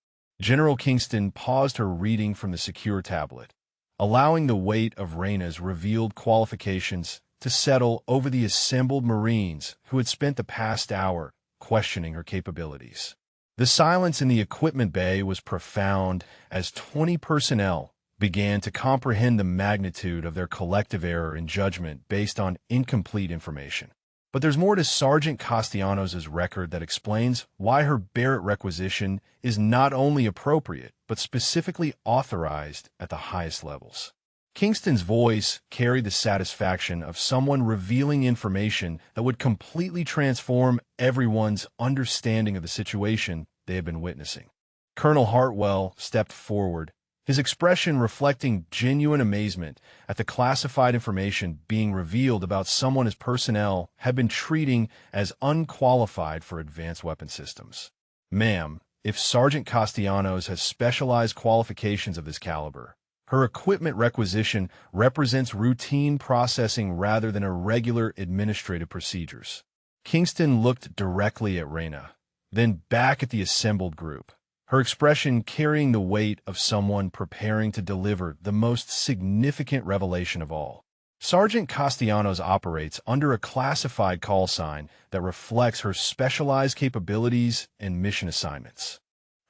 General Kingston paused her reading from the secure tablet, allowing the weight of Reyna's revealed qualifications to settle over the assembled Marines who had spent the past hour questioning her capabilities. The silence in the equipment bay was profound as 20 personnel began to comprehend the magnitude of their collective error in judgment based on incomplete information. But there's more to Sergeant Castellanos' record that explains why her Barrett requisition is not only appropriate, but specifically authorized at the highest levels. Kingston's voice carried the satisfaction of someone revealing information that would completely transform everyone's understanding of the situation they had been witnessing. Colonel Hartwell stepped forward, his expression reflecting genuine amazement at the classified information being revealed about someone his personnel had been treating as unqualified for advanced weapon systems. Ma'am, if Sergeant Castellanos has specialized qualifications of this caliber, her equipment requisition represents routine processing rather than irregular administrative procedures. Kingston looked directly at Reyna, then back at the assembled group, her expression carrying the weight of someone preparing to deliver the most significant revelation of all. Sergeant Castellanos operates under a classified call sign that reflects her specialized capabilities and mission assignments.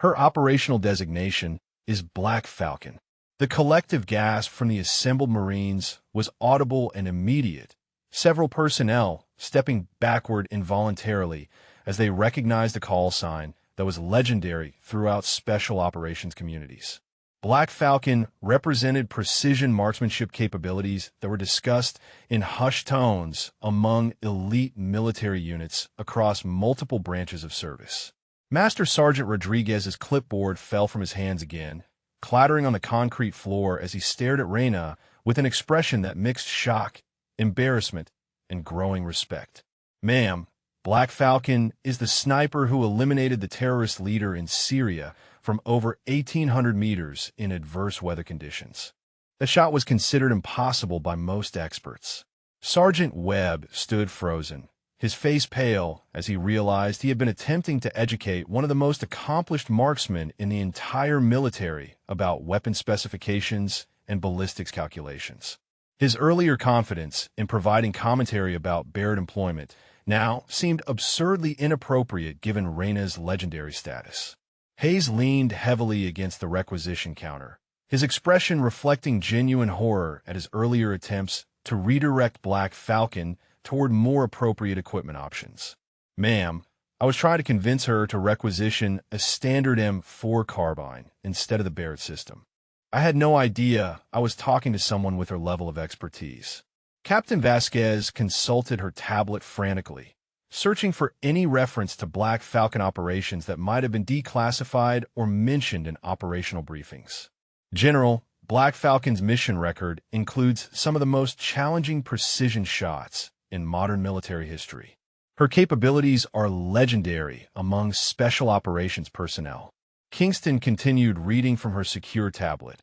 Her operational designation is Black Falcon. The collective gasp from the assembled Marines was audible and immediate, several personnel stepping backward involuntarily as they recognized the call sign that was legendary throughout special operations communities. Black Falcon represented precision marksmanship capabilities that were discussed in hushed tones among elite military units across multiple branches of service. Master Sergeant Rodriguez's clipboard fell from his hands again, clattering on the concrete floor as he stared at Reyna with an expression that mixed shock, embarrassment, and growing respect. Ma'am, Black Falcon is the sniper who eliminated the terrorist leader in Syria from over 1,800 meters in adverse weather conditions. The shot was considered impossible by most experts. Sergeant Webb stood frozen, his face pale as he realized he had been attempting to educate one of the most accomplished marksmen in the entire military about weapon specifications and ballistics calculations. His earlier confidence in providing commentary about Barrett employment now seemed absurdly inappropriate given Reyna's legendary status. Hayes leaned heavily against the requisition counter, his expression reflecting genuine horror at his earlier attempts to redirect Black Falcon toward more appropriate equipment options. Ma'am, I was trying to convince her to requisition a standard M4 carbine instead of the Barrett system. I had no idea I was talking to someone with her level of expertise. Captain Vasquez consulted her tablet frantically, searching for any reference to Black Falcon operations that might have been declassified or mentioned in operational briefings. General, Black Falcon's mission record includes some of the most challenging precision shots in modern military history. Her capabilities are legendary among special operations personnel. Kingston continued reading from her secure tablet,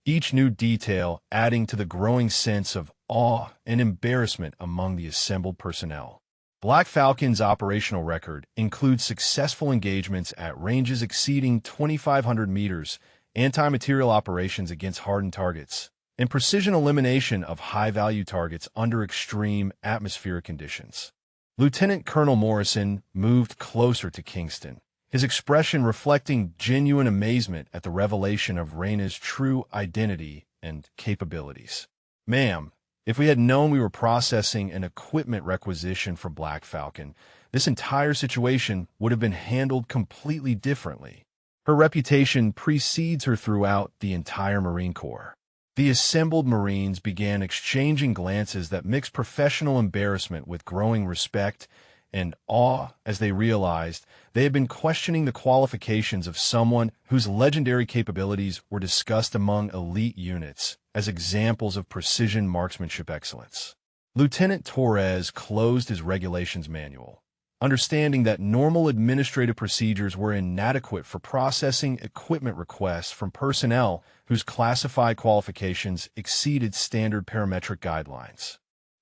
each new detail adding to the growing sense of awe and embarrassment among the assembled personnel. Black Falcon's operational record includes successful engagements at ranges exceeding 2,500 meters, anti-material operations against hardened targets, and precision elimination of high-value targets under extreme atmospheric conditions. Lieutenant Colonel Morrison moved closer to Kingston, his expression reflecting genuine amazement at the revelation of Reyna's true identity and capabilities. Ma'am, if we had known we were processing an equipment requisition for Black Falcon, this entire situation would have been handled completely differently. Her reputation precedes her throughout the entire Marine Corps. The assembled Marines began exchanging glances that mixed professional embarrassment with growing respect and awe as they realized they had been questioning the qualifications of someone whose legendary capabilities were discussed among elite units as examples of precision marksmanship excellence. Lieutenant Torres closed his regulations manual, understanding that normal administrative procedures were inadequate for processing equipment requests from personnel whose classified qualifications exceeded standard parametric guidelines.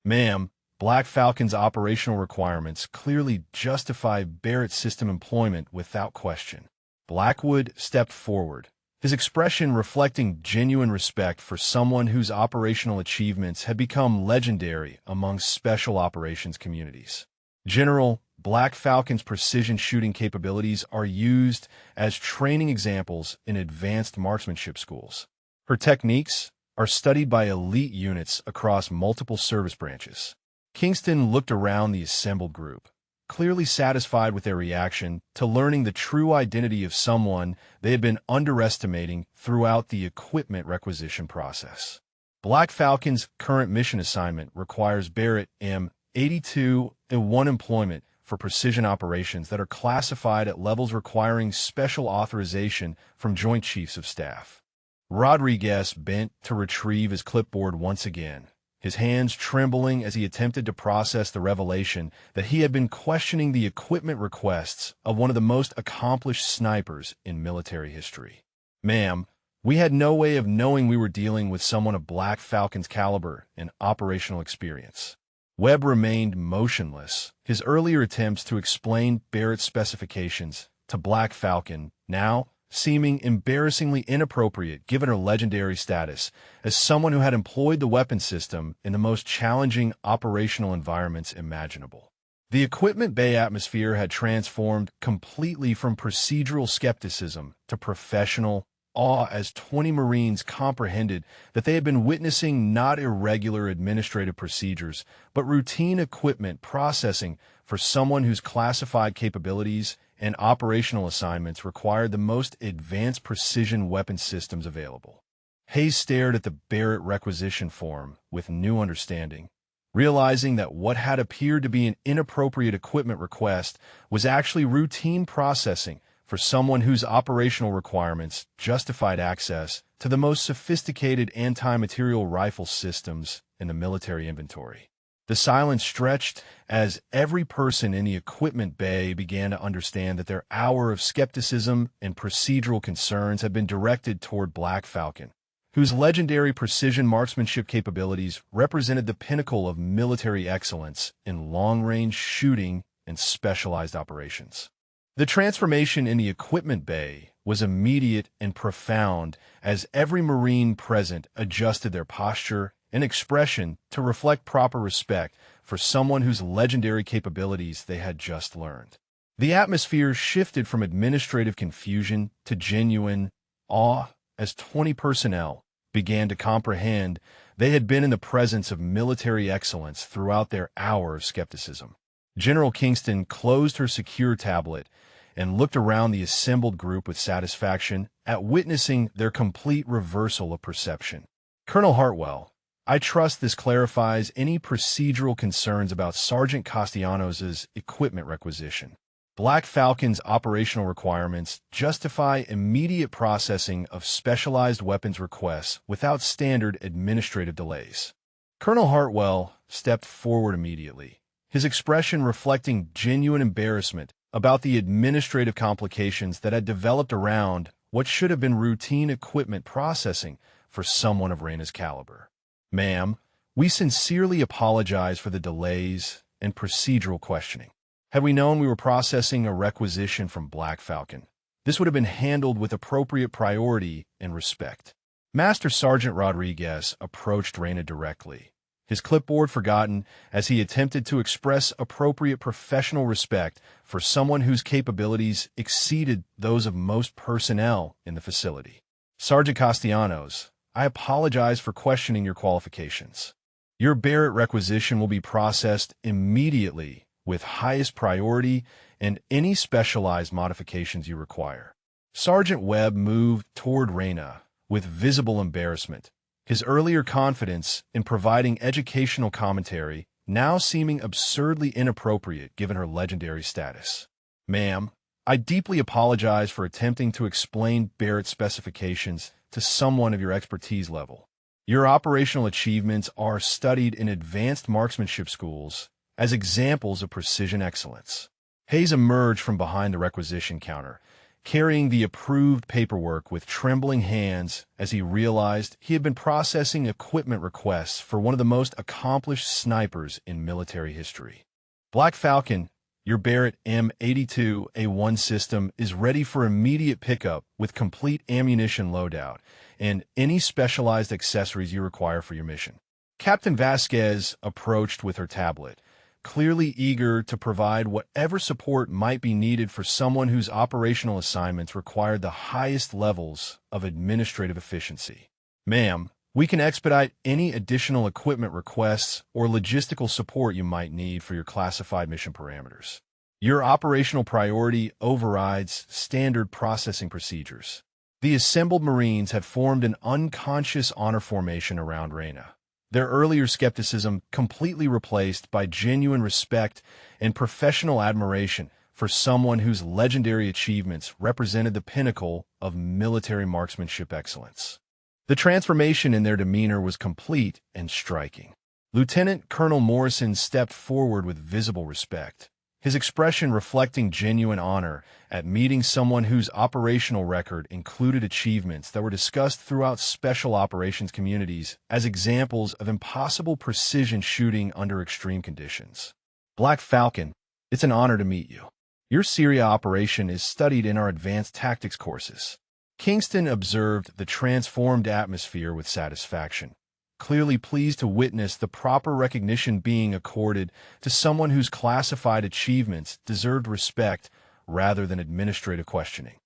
Ma'am, Black Falcon's operational requirements clearly justify Barrett's system employment without question. Blackwood stepped forward, his expression reflecting genuine respect for someone whose operational achievements had become legendary among special operations communities. General, Black Falcon's precision shooting capabilities are used as training examples in advanced marksmanship schools. Her techniques are studied by elite units across multiple service branches. Kingston looked around the assembled group, clearly satisfied with their reaction to learning the true identity of someone they had been underestimating throughout the equipment requisition process. Black Falcon's current mission assignment requires Barrett M82-1 employment for precision operations that are classified at levels requiring special authorization from Joint Chiefs of Staff. Rodriguez bent to retrieve his clipboard once again, his hands trembling as he attempted to process the revelation that he had been questioning the equipment requests of one of the most accomplished snipers in military history. Ma'am, we had no way of knowing we were dealing with someone of Black Falcon's caliber and operational experience. Webb remained motionless, his earlier attempts to explain Barrett's specifications to Black Falcon now seeming embarrassingly inappropriate given her legendary status as someone who had employed the weapon system in the most challenging operational environments imaginable. The equipment bay atmosphere had transformed completely from procedural skepticism to professional awe as 20 Marines comprehended that they had been witnessing not irregular administrative procedures, but routine equipment processing for someone whose classified capabilities and operational assignments required the most advanced precision weapon systems available. Hayes stared at the Barrett requisition form with new understanding, realizing that what had appeared to be an inappropriate equipment request was actually routine processing for someone whose operational requirements justified access to the most sophisticated anti-material rifle systems in the military inventory. The silence stretched as every person in the equipment bay began to understand that their hour of skepticism and procedural concerns had been directed toward Black Falcon, whose legendary precision marksmanship capabilities represented the pinnacle of military excellence in long-range shooting and specialized operations. The transformation in the equipment bay was immediate and profound as every Marine present adjusted their posture and expression to reflect proper respect for someone whose legendary capabilities they had just learned. The atmosphere shifted from administrative confusion to genuine awe as 20 personnel began to comprehend they had been in the presence of military excellence throughout their hour of skepticism. General Kingston closed her secure tablet and looked around the assembled group with satisfaction at witnessing their complete reversal of perception. Colonel Hartwell, I trust this clarifies any procedural concerns about Sergeant Castellanos' equipment requisition. Black Falcon's operational requirements justify immediate processing of specialized weapons requests without standard administrative delays. Colonel Hartwell stepped forward immediately, his expression reflecting genuine embarrassment about the administrative complications that had developed around what should have been routine equipment processing for someone of Reyna's caliber. Ma'am, we sincerely apologize for the delays and procedural questioning. Had we known we were processing a requisition from Black Falcon, this would have been handled with appropriate priority and respect. Master Sergeant Rodriguez approached Reyna directly, his clipboard forgotten as he attempted to express appropriate professional respect for someone whose capabilities exceeded those of most personnel in the facility. Sergeant Castellanos, I apologize for questioning your qualifications. Your Barrett requisition will be processed immediately with highest priority and any specialized modifications you require." Sergeant Webb moved toward Raina with visible embarrassment, his earlier confidence in providing educational commentary now seeming absurdly inappropriate given her legendary status. "Ma'am, I deeply apologize for attempting to explain Barrett specifications to someone of your expertise level. Your operational achievements are studied in advanced marksmanship schools as examples of precision excellence." Hayes emerged from behind the requisition counter, carrying the approved paperwork with trembling hands as he realized he had been processing equipment requests for one of the most accomplished snipers in military history. "Black Falcon, your Barrett M82A1 system is ready for immediate pickup with complete ammunition loadout and any specialized accessories you require for your mission." Captain Vasquez approached with her tablet, clearly eager to provide whatever support might be needed for someone whose operational assignments required the highest levels of administrative efficiency. "Ma'am, we can expedite any additional equipment requests or logistical support you might need for your classified mission parameters. Your operational priority overrides standard processing procedures." The assembled Marines had formed an unconscious honor formation around Raina, their earlier skepticism completely replaced by genuine respect and professional admiration for someone whose legendary achievements represented the pinnacle of military marksmanship excellence. The transformation in their demeanor was complete and striking. Lieutenant Colonel Morrison stepped forward with visible respect, his expression reflecting genuine honor at meeting someone whose operational record included achievements that were discussed throughout special operations communities as examples of impossible precision shooting under extreme conditions. "Black Falcon, it's an honor to meet you. Your Syria operation is studied in our advanced tactics courses." Kingston observed the transformed atmosphere with satisfaction, clearly pleased to witness the proper recognition being accorded to someone whose classified achievements deserved respect rather than administrative questioning.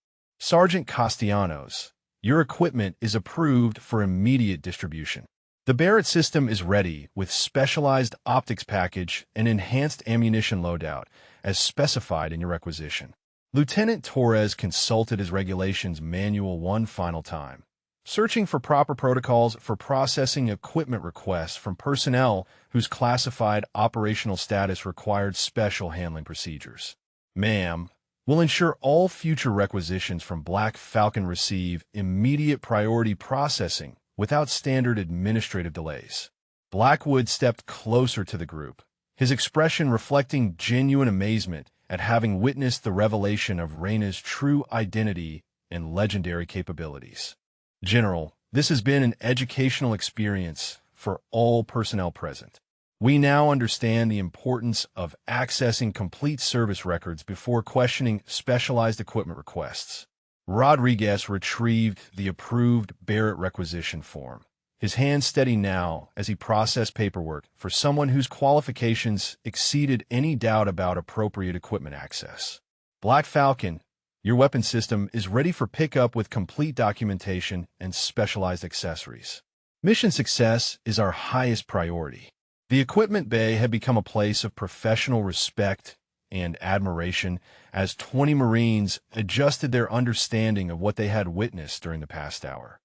"Sergeant Castellanos, your equipment is approved for immediate distribution. The Barrett system is ready with specialized optics package and enhanced ammunition loadout, as specified in your requisition." Lieutenant Torres consulted his regulations manual one final time, searching for proper protocols for processing equipment requests from personnel whose classified operational status required special handling procedures. "Ma'am, we'll ensure all future requisitions from Black Falcon receive immediate priority processing without standard administrative delays." Blackwood stepped closer to the group, his expression reflecting genuine amazement at having witnessed the revelation of Raina's true identity and legendary capabilities. "General, this has been an educational experience for all personnel present. We now understand the importance of accessing complete service records before questioning specialized equipment requests." Rodriguez retrieved the approved Barrett requisition form, his hand steady now as he processed paperwork for someone whose qualifications exceeded any doubt about appropriate equipment access. "Black Falcon, your weapon system is ready for pickup with complete documentation and specialized accessories. Mission success is our highest priority." The equipment bay had become a place of professional respect and admiration as 20 Marines adjusted their understanding of what they had witnessed during the past hour.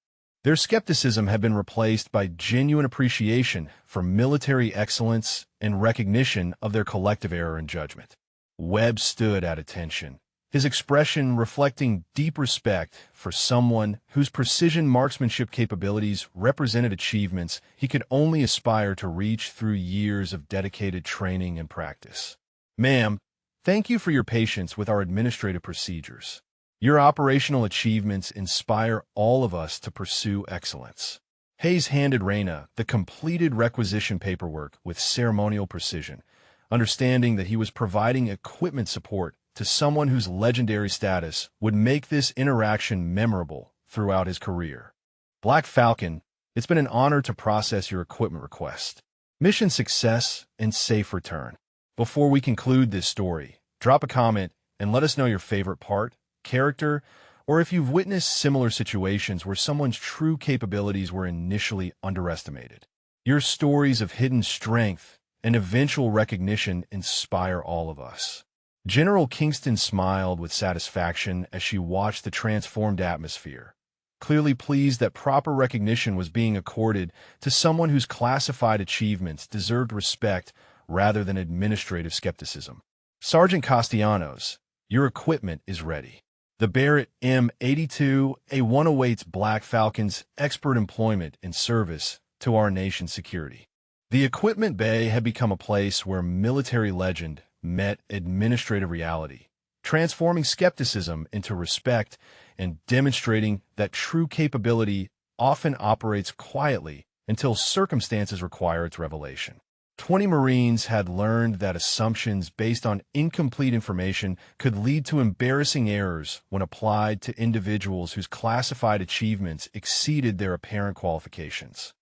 Their skepticism had been replaced by genuine appreciation for military excellence and recognition of their collective error in judgment. Webb stood at attention, his expression reflecting deep respect for someone whose precision marksmanship capabilities represented achievements he could only aspire to reach through years of dedicated training and practice. "Ma'am, thank you for your patience with our administrative procedures. Your operational achievements inspire all of us to pursue excellence." Hayes handed Raina the completed requisition paperwork with ceremonial precision, understanding that he was providing equipment support to someone whose legendary status would make this interaction memorable throughout his career. "Black Falcon, it's been an honor to process your equipment request. Mission success and safe return." Before we conclude this story, drop a comment and let us know your favorite part, character, or if you've witnessed similar situations where someone's true capabilities were initially underestimated. Your stories of hidden strength and eventual recognition inspire all of us. General Kingston smiled with satisfaction as she watched the transformed atmosphere, clearly pleased that proper recognition was being accorded to someone whose classified achievements deserved respect rather than administrative skepticism. Sergeant Castellanos, your equipment is ready. The Barrett M82A1 awaits Black Falcon's expert employment in service to our nation's security. The equipment bay had become a place where military legend met administrative reality, transforming skepticism into respect and demonstrating that true capability often operates quietly until circumstances require its revelation. 20 Marines had learned that assumptions based on incomplete information could lead to embarrassing errors when applied to individuals whose classified achievements exceeded their apparent qualifications.